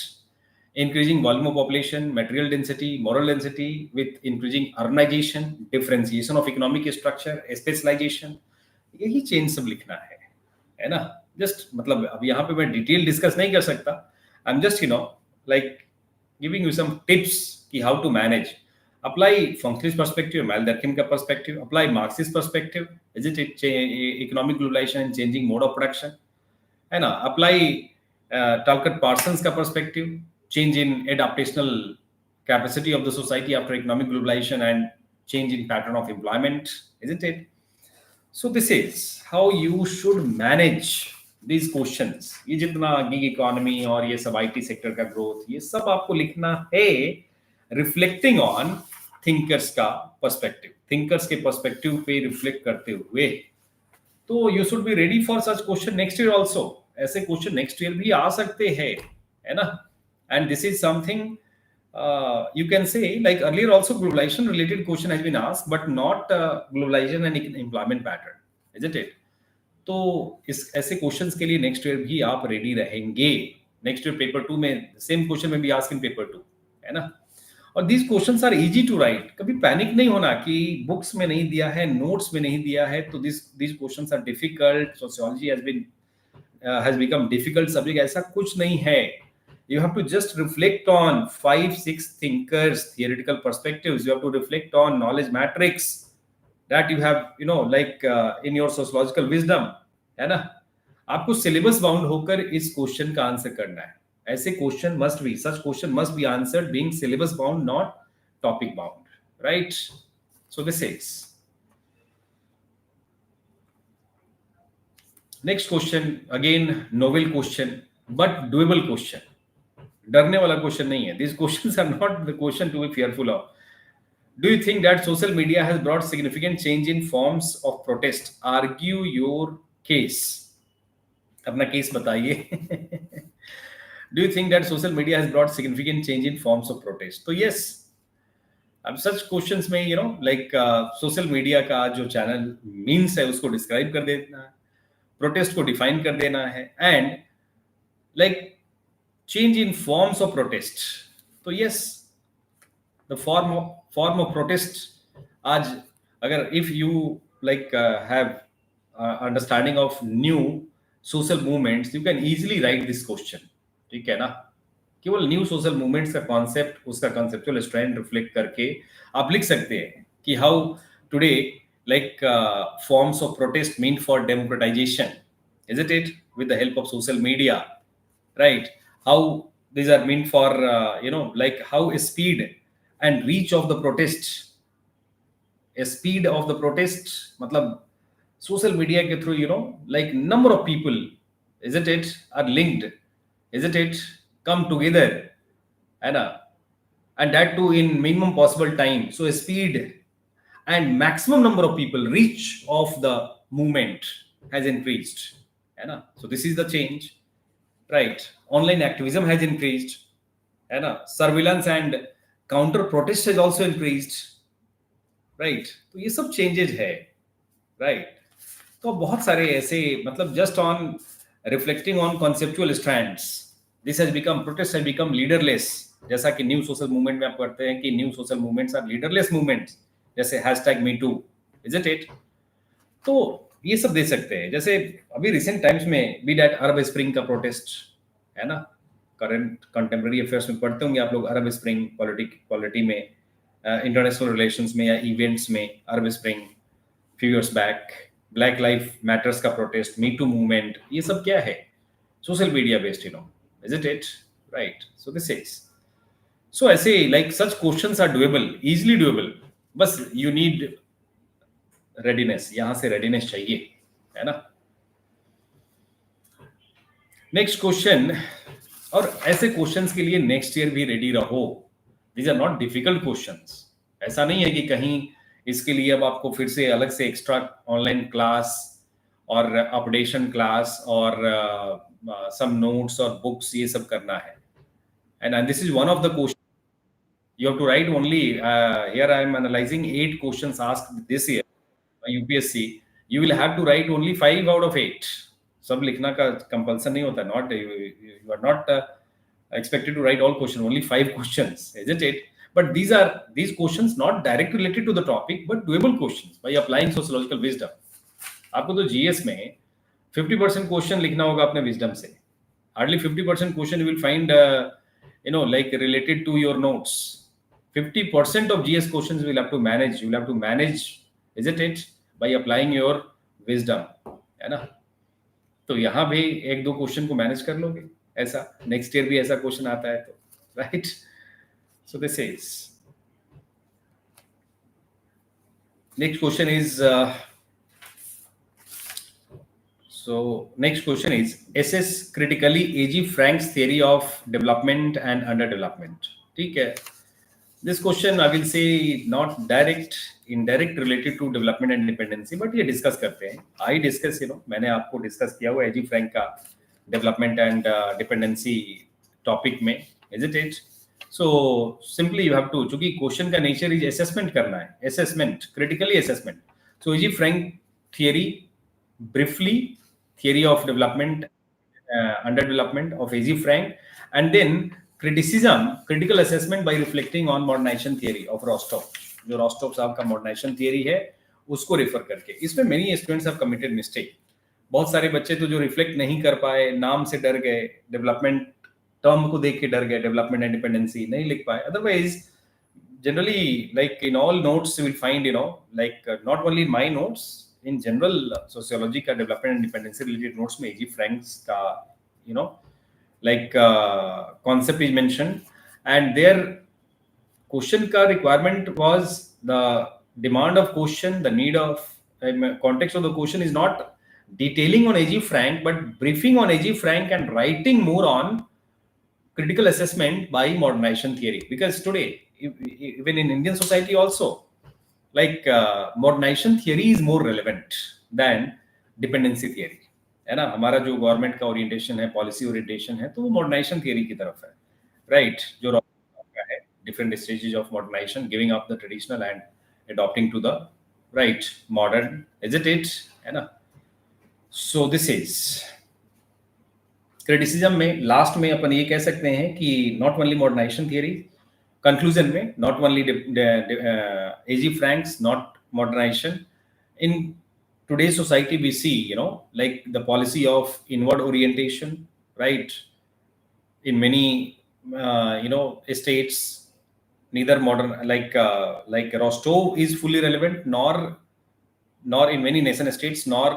Increasing volume of population, material density, moral density, with increasing urbanization, differentiation of economic structure, specialization. यही change सब लिखना है ना. Just मतलब अब यहाँ पे मैं डिटेल डिस्कस नहीं कर सकता. I am just like giving you some tips कि how to manage. Apply functionalist perspective, Emile Durkheim का perspective, apply Marxist perspective, is it economic globalisation and changing mode of production, है ना. Apply Talcott Parsons का perspective, change in adaptational capacity of the society after economic globalisation and change in pattern of employment, isn't it? So this is how you should manage these questions. ये जितना gig economy और ये सब IT sector का growth, ये सब आपको लिखना है रिफ्लेक्टिंग ऑन थिंकर्स का पर्सपेक्टिव, थिंकर्स के पर्सपेक्टिव पे रिफ्लेक्ट करते हुए. तो you should be ready for such question next year also. ऐसे क्वेश्चन नेक्स्ट ईयर भी आ सकते हैं, है ना. And this is something you can say, like earlier also globalization related question has been asked, but not globalization and employment pattern, isn't it? तो इस ऐसे questions के लिए नेक्स्ट ईयर भी आप रेडी रहेंगे. नेक्स्ट ईयर पेपर 2 में same question में भी आस्क इन पेपर 2, है ना. और these questions are easy to write. कभी पैनिक नहीं होना कि बुक्स में नहीं दिया है, नोट्स में नहीं दिया है, तो these questions are difficult, sociology has become difficult subject. ऐसा कुछ नहीं है. You have to just reflect on 5-6 thinkers theoretical perspectives. You have to reflect on knowledge matrix that you have, like in your sociological wisdom, है ना. आपको syllabus bound होकर इस question का आंसर करना है. ऐसे question must be, such question must be answered being syllabus bound, not topic bound, right. So this is next question. Again novel question but doable question. डरने वाला क्वेश्चन नहीं है. This questions are not the question to be fearful of. Do you think that social media has brought significant change in forms of protest? Argue your case. अपना case बताइए. Do you think that social media has brought significant change in forms of protest? तो yes. अब सच questions में like social media का जो channel means है उसको describe कर देना है, प्रोटेस्ट को डिफाइन कर देना है, and like change in forms of protest. तो yes, the form of protest आज अगर if you like have understanding of new social movements, you can easily write this question. ठीक है ना. केवल न्यू सोशल मूवमेंट्स का कॉन्सेप्ट, उसका conceptual strand reflect करके आप लिख सकते हैं कि how today like forms of protest mean for democratisation, is it with the help of social media, right? How these are meant for like how speed and reach of the protest, a speed of the protest मतलब social media के through like number of people, isn't it, are linked, isn't it, come together, है ना, and that too in minimum possible time. So speed and maximum number of people reach of the movement has increased, है ना. So this is the change, right? Online activism has increased, है ना. Surveillance and counter protest has also increased, right? तो ये सब changes है, right? तो बहुत सारे ऐसे मतलब just on reflecting on conceptual strands, this has become, protest has become leaderless. जैसा कि न्यू सोशल मूवमेंट में आप पढ़ते हैं कि new social movements are leaderless movements, जैसे #MeToo, isn't it? तो ये सब दे सकते हैं. जैसे अभी रिसेंट टाइम्स में बी दैट अरब स्प्रिंग का प्रोटेस्ट, है ना. करंट कंटेम्प्रेरी अफेयर्स में पढ़ते होंगे आप लोग अरब स्प्रिंग, पॉलिटी में, इंटरनेशनल रिलेशंस में या इवेंट्स में. Arab spring, few years back, black life matters का प्रोटेस्ट, मी टू मूवमेंट, ये सब क्या है? Social media based, is it, right. So this is, so ऐसे like such questions are doable, easily doable. बस यू नीड रेडीनेस. यहां से readiness चाहिए, है ना. Next question. और ऐसे क्वेश्चंस के लिए नेक्स्ट ईयर भी रेडी रहो. These are not difficult questions. ऐसा नहीं है कि कहीं इसके लिए अब आपको फिर से अलग से एक्स्ट्रा ऑनलाइन क्लास और अपडेशन क्लास और सम नोट्स और बुक्स ये सब करना है. And this is one of the question you have to write only. Here I am analyzing 8 questions asked this year by UPSC. You will have to write only 5 out of 8. सब लिखना का compulsion नहीं होता. Not you are not expected to write all questions. Only 5 questions, isn't it? But these questions not directly related to the topic, but doable questions by applying sociological wisdom. आपको तो GS में 50% question लिखना होगा अपने wisdom से. Hardly 50% question you will find like related to your notes. 50% of GS questions you will have to manage. You will have to manage, isn't it, by applying your wisdom, है ना. तो यहाँ भी 1-2 question को manage कर लोगे. ऐसा next year भी ऐसा क्वेश्चन आता है तो, right. So this is next question is So next question is assess critically AG Frank's theory of development and underdevelopment. ठीक है. This question I will say not direct, indirect related to development and dependency, but ये discuss करते हैं. I discuss, मैंने आपको discuss किया हुआ AG Frank का development and dependency topic में, isn't it? So simply you have to, चूंकि question का nature is assessment करना है, assessment, critically assessment. So AG Frank theory, briefly, theory of development, underdevelopment of A.G. Frank, and then criticism, critical assessment by reflecting on modernization theory of Rostov. जो Rostov साहब का modernization theory है, उसको refer करके. इसमें many students have committed mistake. बहुत सारे बच्चे तो जो रिफ्लेक्ट नहीं कर पाए, नाम से डर गए, डेवलपमेंट टर्म को देख के डर गए, डेवलपमेंट एंड डिपेंडेंसी नहीं लिख पाए. Otherwise generally, like in all notes you will find, like not only my notes, in general sociology का development and dependency related notes में AG Frank's का like concept is mentioned, and their question का requirement was the demand of question, the need of context of the question is not detailing on AG Frank but briefing on AG Frank and writing more on critical assessment by modernization theory. Because today even in Indian society also, like modernization theory is more relevant than dependency theory, है ना. हमारा जो government का orientation है, policy orientation है, तो वो modernisation theory की तरफ है, राइट. जो है different stages of modernisation, giving up the traditional and adopting to the right modern, is it, है ना. सो दिस इज क्रिटिसिज्म में लास्ट में अपन ये कह सकते हैं कि not only modernisation theory, conclusion में not only AG Frank's, not modernization. In today's society we see, like the policy of inward orientation, right, in many states. Neither modern, like Rostov is fully relevant, nor in many nation states, nor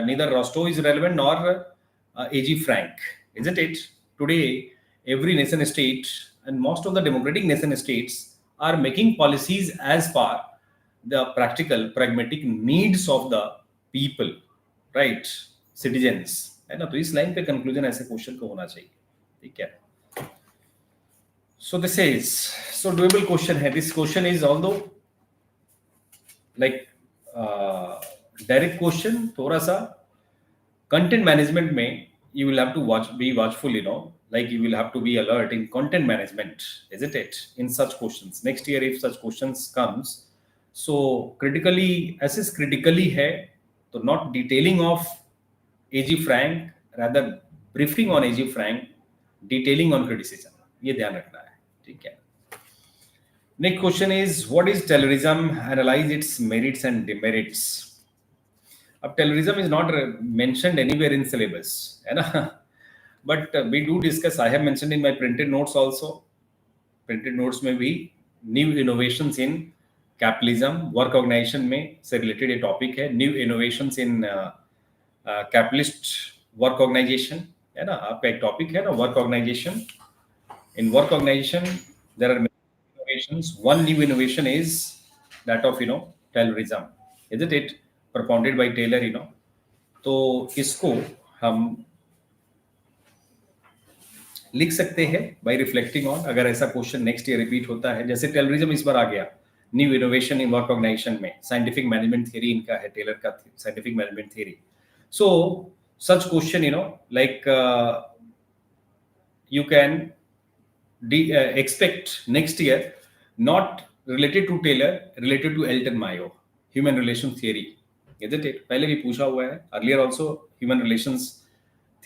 neither Rostov is relevant nor AG Frank, isn't it? Today every nation state and most of the democratic nation states are making policies as per the practical, pragmatic needs of the people, right, citizens, है ना. तो इस line पे conclusion ऐसे question को होना चाहिए, ठीक है. So this is so doable question है. This question is although like direct question, थोड़ा सा content management में you will have to be watchful, like you will have to be alert in content management, isn't it, in such questions next year if such questions comes. So critically assess critically है तो not detailing of AG Frank, rather briefing on AG Frank, detailing on criticism, ये ध्यान रखना है, ठीक है. Next question is what is terrorism, analyze its merits and demerits. अब terrorism is not mentioned anywhere in syllabus, है ना. But we do discuss, I have mentioned in my printed notes also. Printed notes में भी new innovations in capitalism, work organization में से related ये topic है. New innovations in capitalist work organization, है ना. आपका एक topic है ना, work organization. In work organization there are many innovations. One new innovation is that of terrorism, isn't it, propounded by Taylor, तो इसको हम लिख सकते हैं बाय रिफ्लेक्टिंग ऑन. अगर ऐसा क्वेश्चन नेक्स्ट ईयर रिपीट होता है, जैसे टेररिज्म इस बार आ गया, new innovation in work organisation में, साइंटिफिक मैनेजमेंट थियरी इनका है, टेलर का scientific management theory. So such question like you can expect next year, not related to Taylor, related to Elton Mayo, human relations theory, isn't it? पहले भी पूछा हुआ है. Earlier also human relations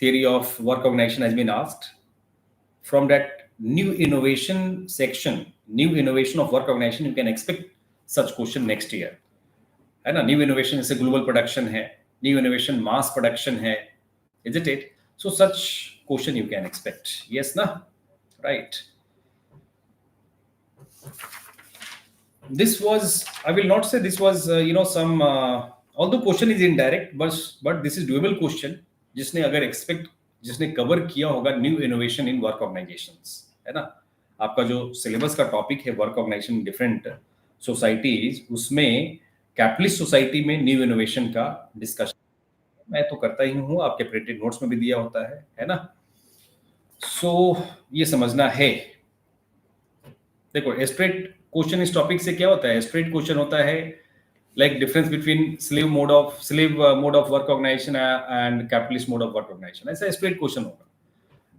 theory of work organization has been asked. From that new innovation section, new innovation of work organization, you can expect such question next year, है ना. New innovation जैसे global production है, new innovation mass production है, isn't it? So such question you can expect. Yes na, right. This was, I will not say this was some although question is indirect, but this is doable question. जिसने अगर जिसने cover किया होगा new innovation in work organisations, है ना. आपका जो syllabus का टॉपिक है work organisation in different societies, उसमें कैपिटलिस्ट सोसाइटी में न्यू इनोवेशन का डिस्कशन, मैं तो करता ही हूँ, आपके प्रिंटेड नोट्स में भी दिया होता है ना। सो ये समझना है। देखो स्ट्रेट क्वेश्चन इस टॉपिक से क्या होता है, स्ट्रेट क्वेश्चन होता है like difference between slave mode of work organisation and capitalist mode of work organisation, ऐसा स्ट्रेट क्वेश्चन होगा।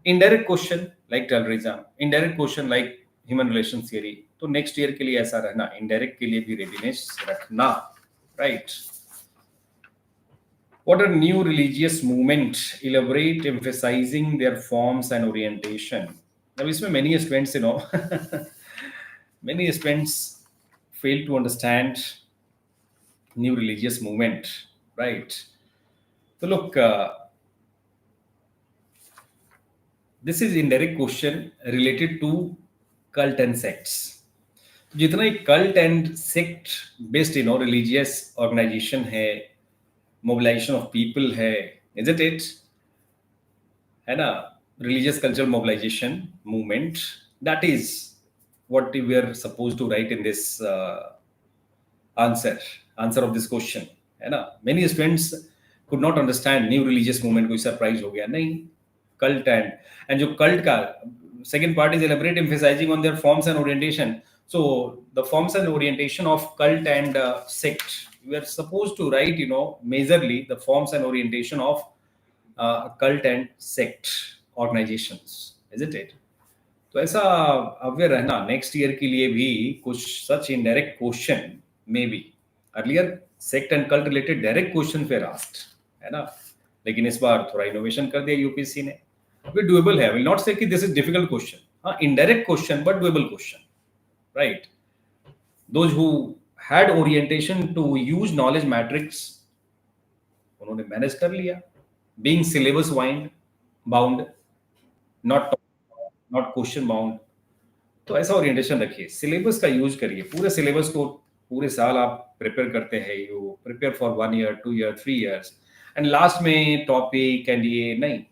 Indirect question like terrorism, indirect question like human relation theory, तो नेक्स्ट ईयर के लिए ऐसा रहना, इनडायरेक्ट के लिए भी रेडीनेस रखना, right. What are new religious movement? Elaborate, emphasizing their forms and orientation. Now, इसमें many students, many students fail to understand new religious movement, right? So look, this is indirect question related to cult and sects. जितना एक cult and sect based religious organization है, mobilization of people है, isn't it? है ना, religious cultural mobilization movement, that is what we are supposed to write in this answer of this question, है ना। many students could not understand new religious movement, कोई surprise हो गया नहीं, cult and जो cult का second part is elaborate, emphasizing on their forms and orientation. So the forms and orientation of cult and sect, we are supposed to write majorly the forms and orientation of cult and sect organizations, isn't it? तो ऐसा aware रहना next year के लिए भी, कुछ such indirect question may be earlier sect and cult related direct question फिर asked, है ना, लेकिन इस बार थोड़ा इनोवेशन कर दिया यूपीएससी ने। वे डुएबल है, will not say that this is difficult question, हाँ indirect question but doable question, right. Those who had orientation to use knowledge matrix, उन्होंने मैनेज कर लिया, being syllabus bound, not question bound. तो ऐसा orientation रखिए, syllabus का use करिए, पूरे सिलेबस को पूरे साल आप प्रिपेयर करते हैं, you prepare for 1 year 2 year 3 years, and last में टॉपिक एंड ये नहीं,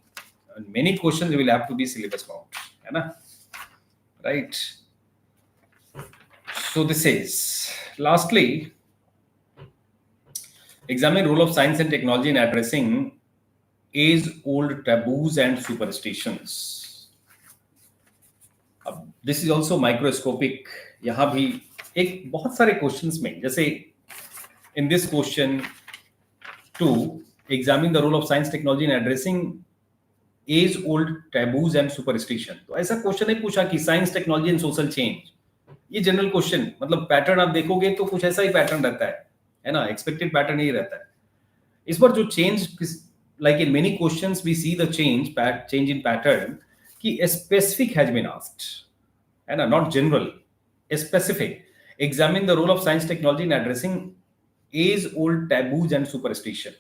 many questions will have to be syllabus bound, है ना, right. So this is lastly, examine role of science and technology in addressing age old taboos and superstitions. अब this is also microscopic, यहां भी एक बहुत सारे क्वेश्चंस में, जैसे in this question to examine the role of science technology in addressing age old taboos and superstition, तो ऐसा क्वेश्चन नहीं पूछा कि science technology and social change, ये जनरल क्वेश्चन, मतलब पैटर्न आप देखोगे तो कुछ ऐसा ही पैटर्न रहता है ना, एक्सपेक्टेड पैटर्न ही रहता है। इस बार जो change, like in many questions we see the change in pattern, कि स्पेसिफिक हैज बीन आस्क्ड, है ना, not general, specific. Examine the role of science technology in addressing age old taboos and superstition,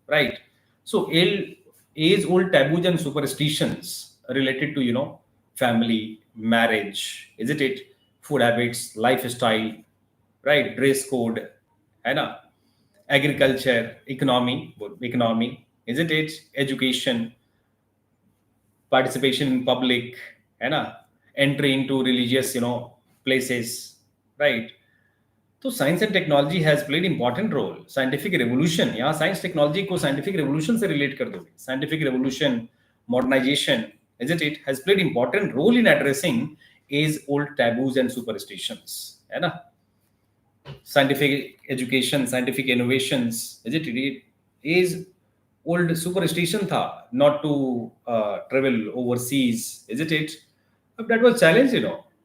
right. So age old taboos and superstitions related to family, marriage, isn't it, food habits, lifestyle, right, dress code, है ना, agriculture, economy, isn't it, education, participation in public, है ना, entry into religious places, right। तो science and technology has played important role, scientific revolution, यहाँ science technology को scientific revolution से relate कर दोगे, scientific revolution, modernisation, isn't it, has played important role in addressing age old taboos and superstitions, है ना। scientific education, scientific innovations, isn't it, age old superstition था not to travel overseas, isn't it, but that was challenge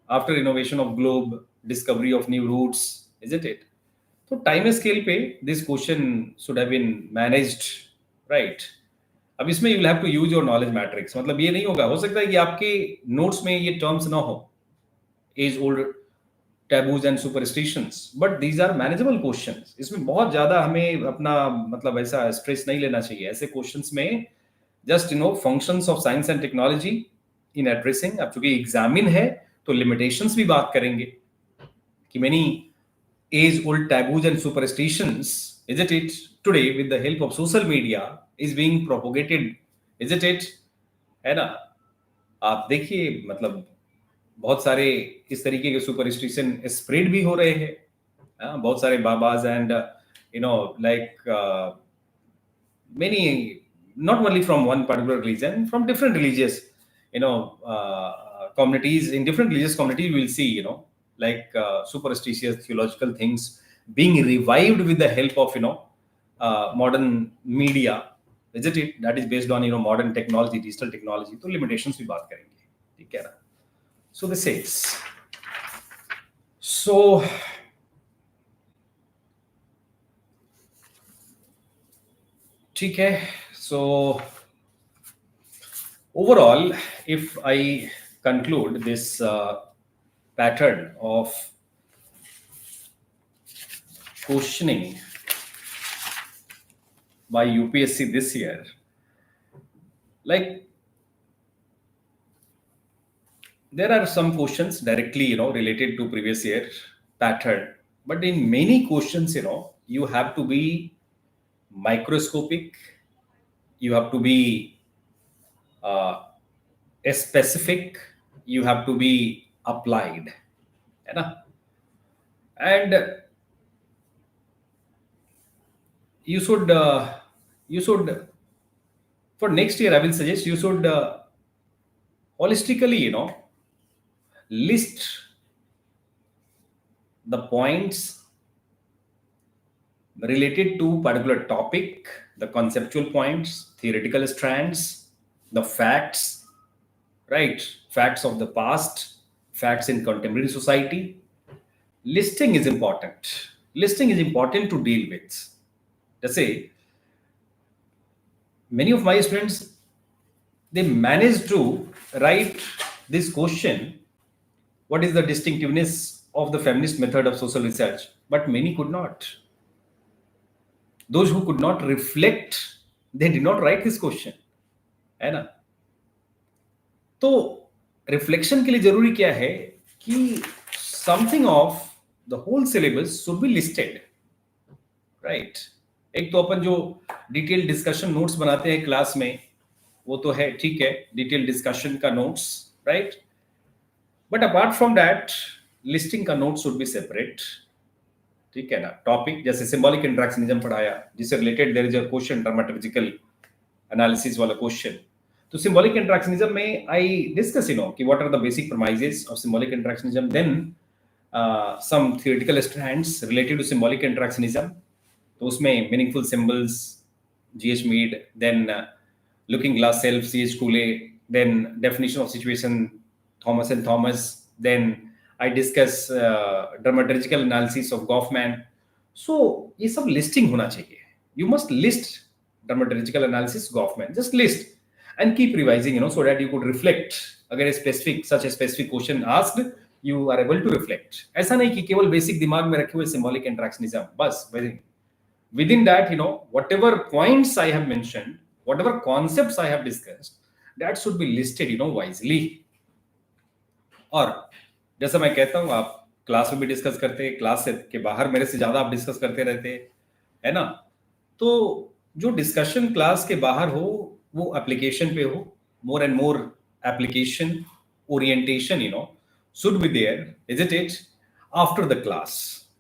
after innovation of globe, discovery of new routes, isn't it। तो time scale पे this question should have been managed, right. अब इसमें you will have to use your knowledge matrix, मतलब ये नहीं होगा, हो सकता है कि आपके नोट्स में ये टर्म्स ना हो, age old taboos and superstitions, but these are manageable questions. इसमें बहुत ज्यादा हमें अपना मतलब ऐसा स्ट्रेस नहीं लेना चाहिए ऐसे क्वेश्चंस में, just functions of science and technology in addressing. अब चूंकि एग्जामिन है तो लिमिटेशंस भी बात करेंगे कि many age old taboos and superstitions, isn't it, today with the help of social media is being propagated, isn't it, है ना। आप देखिए मतलब बहुत सारे इस तरीके के सुपरस्टिशन स्प्रेड भी हो रहे हैं, बहुत सारे बाबाज and like many, not only from one particular religion, from different religious, communities. In different religious communities, we will see, like superstitious theological things being revived with the help of, modern media, isn't it? That is based on, modern technology, digital technology. तो limitations भी बात करेंगे, ठीक है ना? So this is, so ठीक है. So overall, if I conclude this pattern of questioning by UPSC this year, like there are some questions directly, related to previous year pattern, but in many questions, you have to be microscopic, you have to be uh, specific, you have to be applied, है ना? And you should for next year I will suggest you should holistically, list the points related to particular topic, the conceptual points, theoretical strands, the facts, right? Facts of the past, facts in contemporary society. Listing is important. Listing is important to deal with. Let's say many of my students, they managed to write this question: what is the distinctiveness of the feminist method of social research? But many could not. Those who could not reflect, they did not write this question, है ना? तो reflection के लिए जरूरी क्या है कि something of the whole syllabus should be listed, right? एक तो अपन जो डिटेल डिस्कशन नोट्स बनाते हैं क्लास में, वो तो है, ठीक है, डिटेल डिस्कशन का notes, right? But apart from that, listing का नोट शुड बी सेपरेट, ठीक है ना? टॉपिक जैसे सिंबॉलिक इंटरेक्शनिज्म पढ़ाया, जिससे related there is a question, dramatological analysis वाला क्वेश्चन. तो symbolic interactionism में I discuss, कि what are the basic premises of symbolic interactionism, then some theoretical strands related to symbolic interactionism. तो उसमें meaningful symbols, G.H. Mead, then looking glass self, C.H. Cooley, then definition of situation, Thomas and Thomas, then I discuss dramaturgical analysis of Goffman. So ये सब listing होना चाहिए. You must list dramaturgical analysis, Goffman, just list and keep revising, so that you could reflect. अगर specific, such a specific question asked, you are able to reflect. ऐसा नहीं कि केवल basic दिमाग में रखे हुए symbolic interactionism बस. Within that, whatever points I have mentioned, whatever concepts I have discussed, that should be listed, wisely. और जैसा मैं कहता हूँ, आप क्लास में भी डिस्कस करते हैं, क्लास के बाहर मेरे से ज्यादा आप डिस्कस करते रहते हैं, है ना? तो जो डिस्कशन क्लास के बाहर हो, वो एप्लीकेशन पे हो. More and more application orientation, should be there, isn't it? After the class,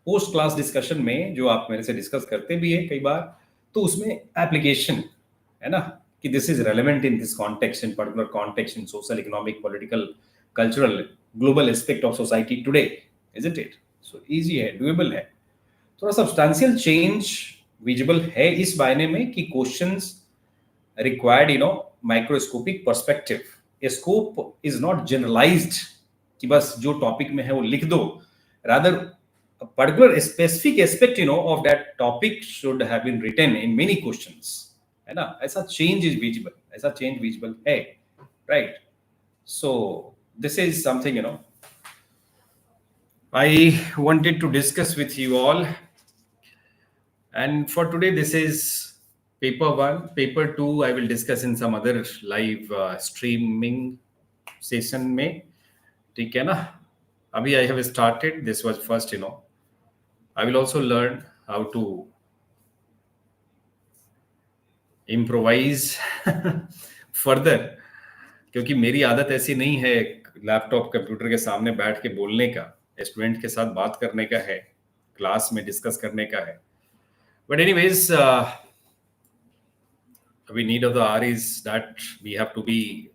post class discussion में जो आप मेरे से डिस्कस करते भी है कई बार, तो उसमें एप्लीकेशन, है ना, कि this is relevant in this context, in particular context, in social, economic, political, cultural, global aspect of society today, isn't it? So easy है, डुएबल है. थोड़ा सब्सटैंशियल चेंज विजिबल है इस मायने में कि questions required, microscopic perspective. A scope is not generalized कि बस जो टॉपिक में है वो लिख दो. Rather, a particular specific aspect, of that topic should have been written in many questions, है ना? ऐसा change is visible, ऐसा change visible है, right? So this is something, I wanted to discuss with you all. And for today, this is paper 1. Paper 2 I will discuss in some other live streaming session में, ठीक है ना? अभी I have started, this was first, I will also learn how to improvise further, क्योंकि मेरी आदत ऐसी नहीं है लैपटॉप कंप्यूटर के सामने बैठ के बोलने का, स्टूडेंट के साथ बात करने का है, क्लास में डिस्कस करने का है. But anyways, we need of the hour is that we have to be,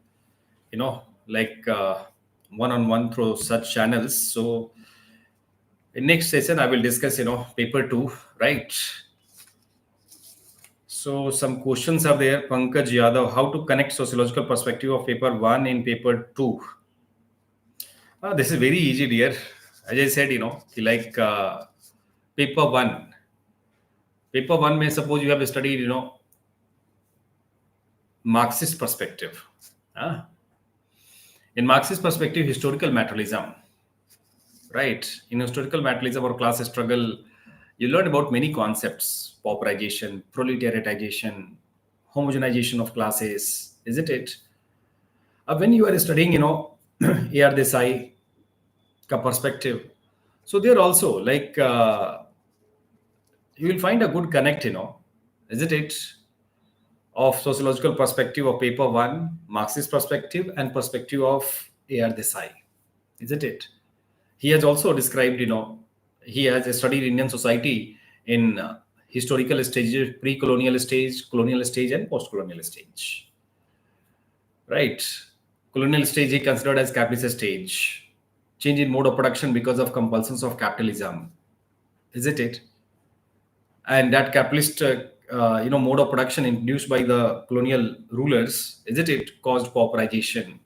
like one-on-one through such channels. So in next session, I will discuss, paper two, right? So some questions are there. Pankaj Yadav, how to connect sociological perspective of paper one in paper two? This is very easy, dear. As I said, like paper one. Paper one may suppose you have studied, Marxist perspective. Ah, in Marxist perspective, historical materialism, right? In historical materialism or class struggle, you learn about many concepts: pauperization, proletariatization, homogenization of classes, isn't it? When you are studying, AR Desai ka perspective, so there also like you will find a good connect, isn't it? Of sociological perspective of paper one, Marxist perspective, and perspective of AR Desai, isn't it? He has also described, he has studied Indian society in historical stages, pre-colonial stage, colonial stage, and post-colonial stage. Right? Colonial stage he considered as capitalist stage. Change in mode of production because of compulsions of capitalism, isn't it? And that capitalist, mode of production introduced by the colonial rulers, isn't it, caused pauperization.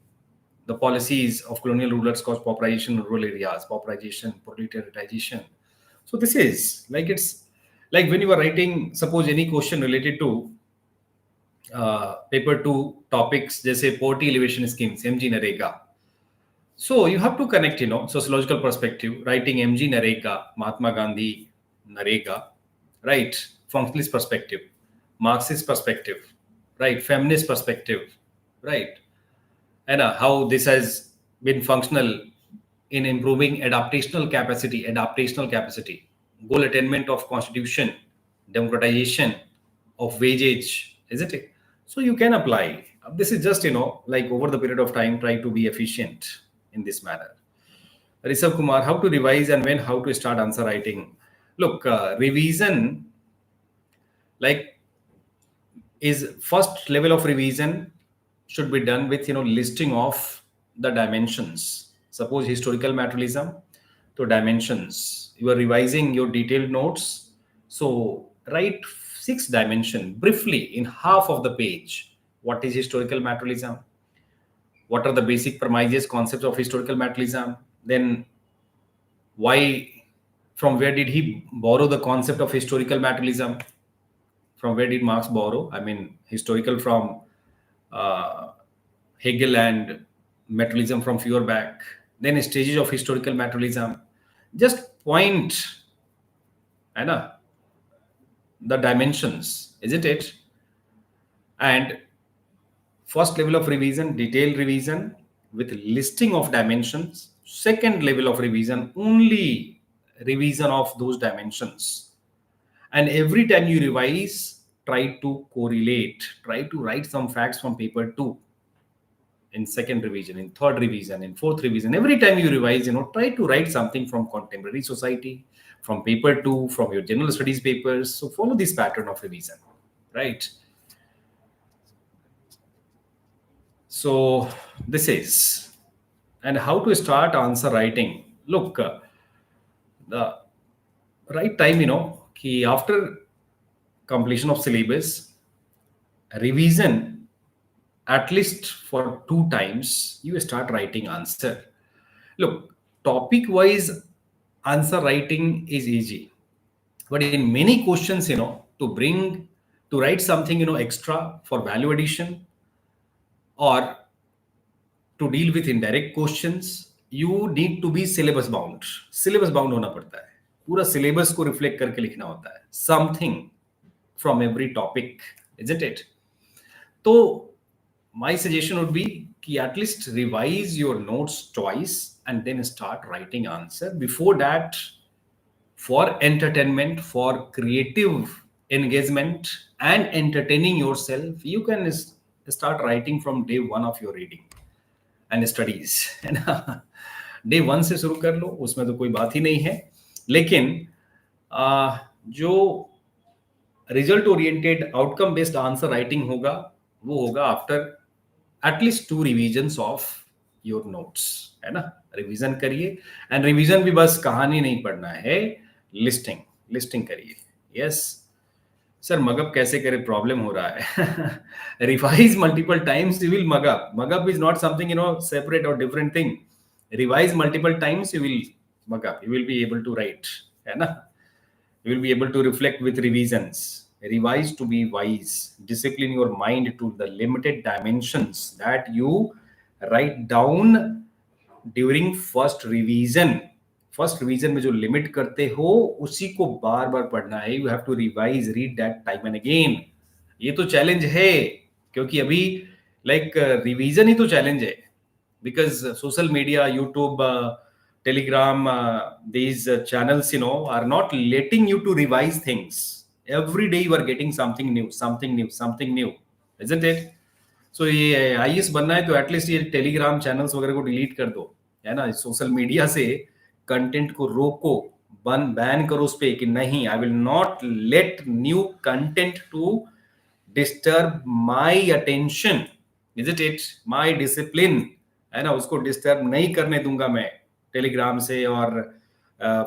The policies of colonial rulers caused pauperization in rural areas, pauperization, proletariatization. So this is like it's like when you are writing, suppose any question related to paper two topics, जैसे poverty elevation schemes, MG Narega. So you have to connect, sociological perspective, writing MG Narega, Mahatma Gandhi Narega, right? Functionalist perspective, Marxist perspective, right? Feminist perspective, right? And how this has been functional in improving adaptational capacity, goal attainment of constitution, democratization of wages, isn't it? So you can apply. This is just, like over the period of time, try to be efficient in this manner. Rishabh Kumar, how to revise and when, how to start answer writing? Look, revision, like, is first level of revision should be done with, listing of the dimensions. Suppose historical materialism to dimensions. You are revising your detailed notes. So write 6 dimension briefly in half of the page. What is historical materialism? What are the basic premises, concepts of historical materialism? Then why, from where did he borrow the concept of historical materialism? From where did Marx borrow? I mean, historical from uh, Hegel, and materialism from Feuerbach. Then stages of historical materialism. Just point, I know, the dimensions, isn't it? And first level of revision, detailed revision with listing of dimensions. Second level of revision, only revision of those dimensions. And every time you revise, try to correlate, try to write some facts from paper two in second revision, in third revision, in fourth revision. Every time you revise, try to write something from contemporary society, from paper two, from your general studies papers. So follow this pattern of revision, right? So this is, and how to start answer writing. Look, the right time, after completion of syllabus, revision at least for 2 times, you start writing answer. Look, topic wise answer writing is easy, but in many questions, to write something, extra for value addition, or to deal with indirect questions, you need to be syllabus bound होना पड़ता है, पूरा syllabus को reflect करके लिखना होता है, something from every topic, isn't it? तो my suggestion would be कि at least revise your notes twice and then start writing answer. Before that, for entertainment, for creative engagement and entertaining yourself, you can start writing from day one of your reading and studies, है ना? Day one से शुरू कर लो, उसमें तो कोई बात ही नहीं है। लेकिन जो result oriented outcome based answer writing होगा, वो होगा after at least 2 revisions of your notes, है ना। रिवीजन करिए, एंड रिवीजन भी बस कहानी नहीं पढ़ना है, लिस्टिंग लिस्टिंग करिए। यस सर, मगअप कैसे करें, प्रॉब्लम हो रहा है। Revise multiple times, you will mug up. Mug up is not something separate और different thing. Revise multiple times, you will mug up, you will be able to write, है ना। You will be able to reflect with revisions. Revise to be wise. Discipline your mind to the limited dimensions that you write down during first revision. First revision में जो limit करते हो उसी को बार बार पढ़ना है। You have to revise, read that time and again. ये तो चैलेंज है, क्योंकि अभी लाइक रिवीजन ही तो चैलेंज है, because social media, YouTube, Telegram, these channels, are not letting you to revise things. Every day you are getting something new, something new, something new, isn't it? So ये IAS बनना है तो at least ये Telegram channels वगैरह को delete कर दो, है ना। सोशल मीडिया से कंटेंट को रोको, बैन करो उस पे कि नहीं, I will not let new content to disturb my attention, is it my discipline, है ना। उसको डिस्टर्ब नहीं करने दूंगा मैं टेलीग्राम से और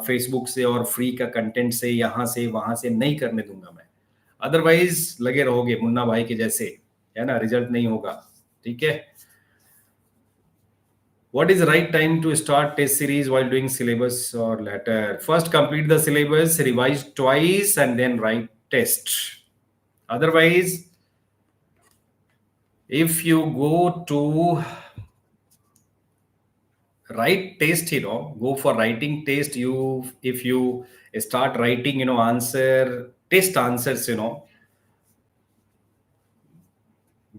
फेसबुक से और फ्री का कंटेंट से, यहां से वहां से नहीं करने दूंगा मैं। अदरवाइज लगे रहोगे मुन्ना भाई के जैसे, है ना, रिजल्ट नहीं होगा। ठीक है। What is the right time to start test series while doing syllabus or later? First, complete the syllabus, revise twice, and then write test. Otherwise, if you go to write test, go for writing test, if you start writing, test answers,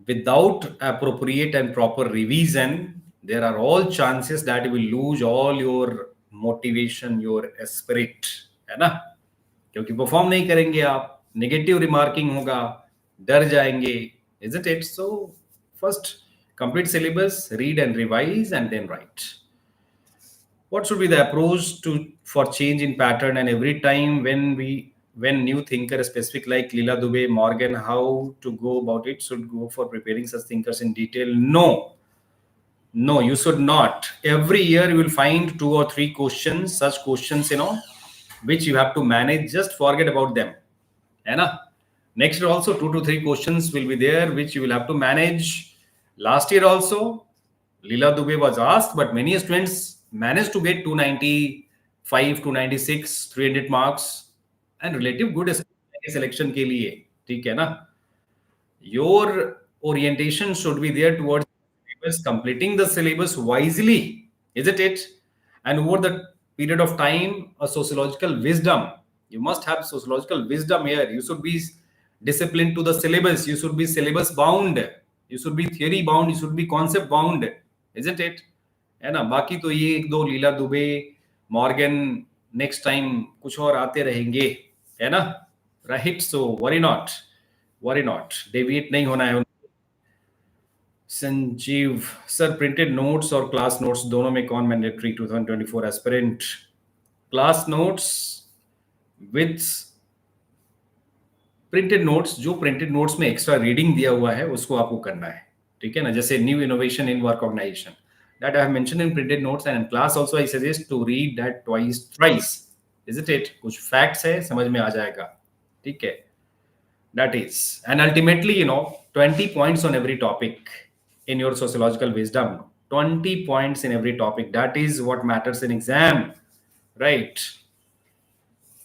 without appropriate and proper revision, there are all chances that you will lose all your motivation, your spirit, है ना। क्योंकि perform नहीं करेंगे आप, negative remarking होगा, डर जाएंगे, isn't it? So first complete syllabus, read and revise, and then write. What should be the approach to for change in pattern? And every time when new thinker specific like Lila Dubey, Morgan, how to go about it? Should go for preparing such thinkers in detail? No, you should not. Every year you will find 2 or 3 questions, such questions, which you have to manage. Just forget about them, है ना। Next year also 2 to 3 questions will be there which you will have to manage. Last year also Leela Dubey was asked, but many students managed to get 295, 296, 300 marks and relative good selection के लिए, ठीक है ना। Your orientation should be there towards syllabus, completing the syllabus wisely, isn't it? And over the period of time, a sociological wisdom. You must have sociological wisdom here. You should be disciplined to the syllabus. You should be syllabus bound. You should be theory bound. You should be concept bound, isn't it? है ना। बाकी तो ये एक दो लीला Dubey, Morgan, next time कुछ और आते रहेंगे, है ना। Right, so worry not, deviate नहीं होना है। संजीव सर, प्रिंटेड नोट्स और क्लास नोट्स दोनों में कौन mandatory 2024 aspirant? Class notes with printed notes, जो प्रिंटेड नोट्स में एक्स्ट्रा रीडिंग दिया हुआ है उसको आपको करना है, ठीक है ना। जैसे new innovation in work organisation, that I have mentioned in printed notes, and in class also I suggest to read that thrice, isn't it? कुछ facts है, समझ में आ जाएगा, ठीक है। That is, and ultimately 20 points on every topic in your sociological wisdom, 20 points in every topic, that is what matters in exam, right?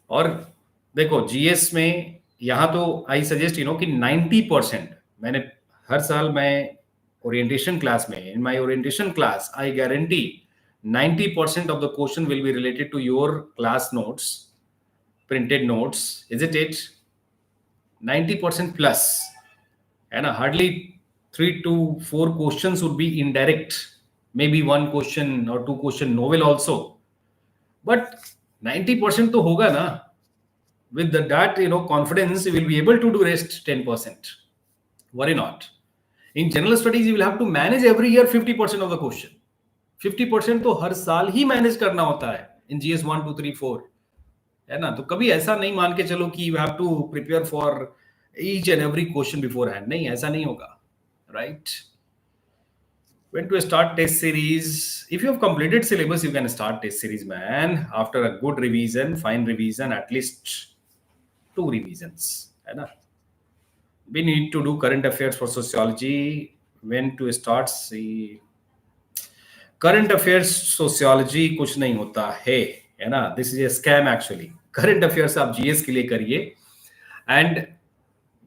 और देखो GS में यहाँ तो आई सजेस्ट कि 90%, मैंने हर साल मैं orientation class mein, in my orientation class, I guarantee 90% of the question will be related to your class notes, printed notes, isn't it? 90% plus, and hardly 3 to 4 questions would be indirect, maybe 1 question or 2 question novel also, but 90% to hoga na. With that confidence, you will be able to do rest 10%. Worry not. In general studies, you will have to manage every year 50% of the question. 50% तो हर साल ही manage करना होता है in GS 1, 2, 3, 4. है ना। तो कभी ऐसा नहीं मान के चलो कि you have to prepare for each and every question beforehand, नहीं, ऐसा नहीं होगा, right. When to start test series? If you have completed syllabus, you can start test series, man. After a good revision, fine revision, at least two revisions. है ना? We need to do current affairs for sociology. When to start? See, current affairs sociology कुछ नहीं होता है ना? This is a scam actually. Current affairs आप GS के लिए करिए, and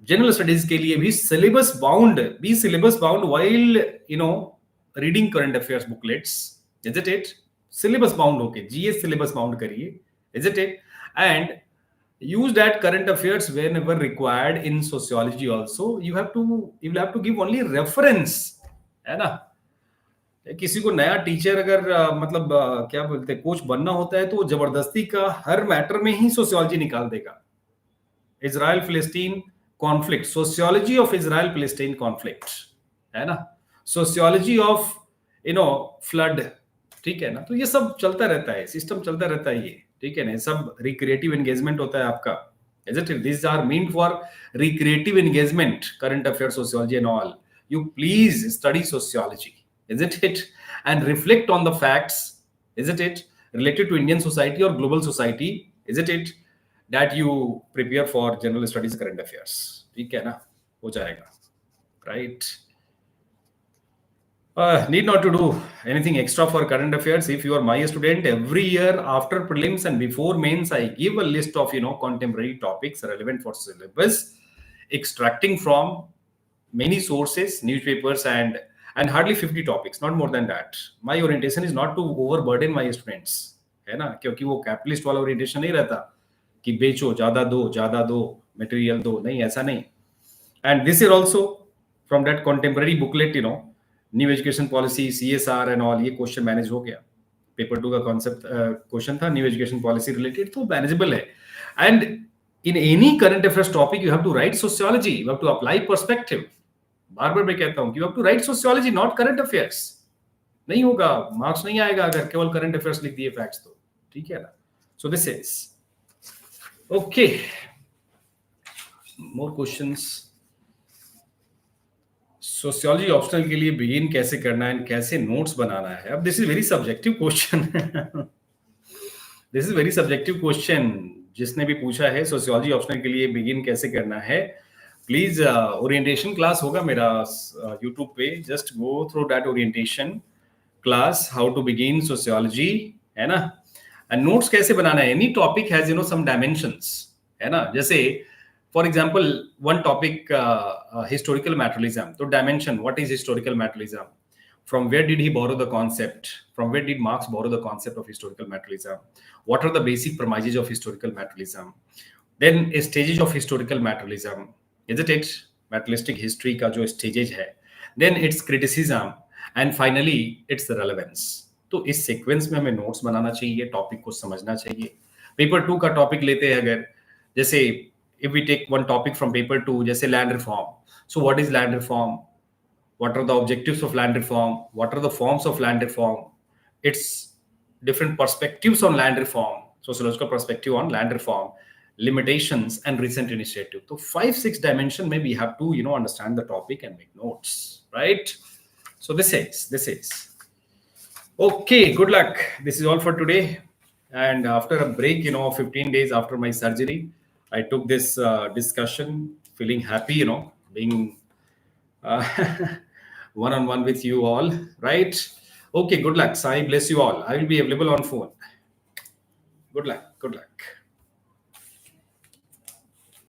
जनरल स्टडीज के लिए भी syllabus bound, be syllabus bound while reading current affairs booklets, is it it? Syllabus bound होके जीएस सिलेबस बाउंड करिए, is it it? And use that current affairs whenever required in sociology also. You will have to give only reference, है ना। किसी को नया teacher अगर मतलब क्या बोलते हैं कोच बनना होता है तो वो जबरदस्ती का हर मैटर में ही सोशियोलॉजी निकाल देगा। इजराइल फिलिस्तीन कॉन्फ्लिक्ट, सोशियोलॉजी ऑफ इजराइल फिलिस्तीन कॉन्फ्लिक्ट, है ना, सोशियोलॉजी ऑफ फ्लड, ठीक है ना। तो ये सब चलता रहता है, सिस्टम चलता रहता है ये, ठीक है ना। सब रिक्रिएटिव एंगेजमेंट होता है आपका, is it? This are mean for recreative engagement, current affair, sociology and all. You please study sociology, is it, and reflect on the facts, is it, related to Indian society or global society, is it, that you prepare for general studies current affairs, ठीक है ना, हो जाएगा, right? Need not to do anything extra for current affairs. If you are my student, every year after prelims and before mains, I give a list of contemporary topics relevant for syllabus, extracting from many sources, newspapers, and hardly 50 topics, not more than that. My orientation is not to overburden my students, है ना, क्योंकि वो capitalist वाला orientation नहीं रहता कि बेचो, ज्यादा दो मटेरियल दो, नहीं, ऐसा नहीं। And this is also from that contemporary booklet, new education policy, CSR and all, ये क्वेश्चन मैनेज हो गया। पेपर 2 का कॉन्सेप्ट क्वेश्चन था न्यू एजुकेशन पॉलिसी रिलेटेड, तो मैनेजेबल है। And in any current affairs topic you have to write sociology, you have to apply perspective. बार बार मैं कहता हूं कि you have to write sociology, not current affairs. नहीं होगा, मार्क्स नहीं आएगा अगर केवल करंट अफेयर्स लिख दिए, फैक्ट्स तो, ठीक है ना। So this is okay. More questions. Sociology optional के लिए बिगिन कैसे करना है, कैसे नोट्स बनाना है? अब this is very subjective question. This is very subjective question. जिसने भी पूछा है सोशियोलॉजी ऑप्शनल के लिए बिगिन कैसे करना है, प्लीज ओरिएंटेशन क्लास होगा मेरा यूट्यूब पे, just go through that orientation class, how to begin sociology, है ना। एंड नोट्स कैसे बनाना है, any topic has some dimensions, है ना। जैसे for example one topic historical materialism, तो dimension, what is historical materialism, from where did he borrow the concept, from where did Marx borrow the concept of historical materialism, what are the basic premises of historical materialism, then stages of historical materialism, is it, materialistic history का जो stages है, then its criticism, and finally its relevance। तो इस sequence में हमें notes बनाना चाहिए, topic को समझना चाहिए। पेपर 2 का topic लेते हैं अगर, जैसे if we take one topic from paper 2, जैसे land reform, so what is land reform, what are the objectives of land reform, what are the forms of land reform, its different perspectives on land reform, sociological perspective on land reform, limitations and recent initiative. So 5-6 dimension may we have to understand the topic and make notes, right? So this is okay. Good luck. This is all for today. And after a break 15 days after my surgery, I took this discussion feeling happy, being one-on-one with you all, right? Okay, good luck. Sai bless you all. I will be available on phone. Good luck.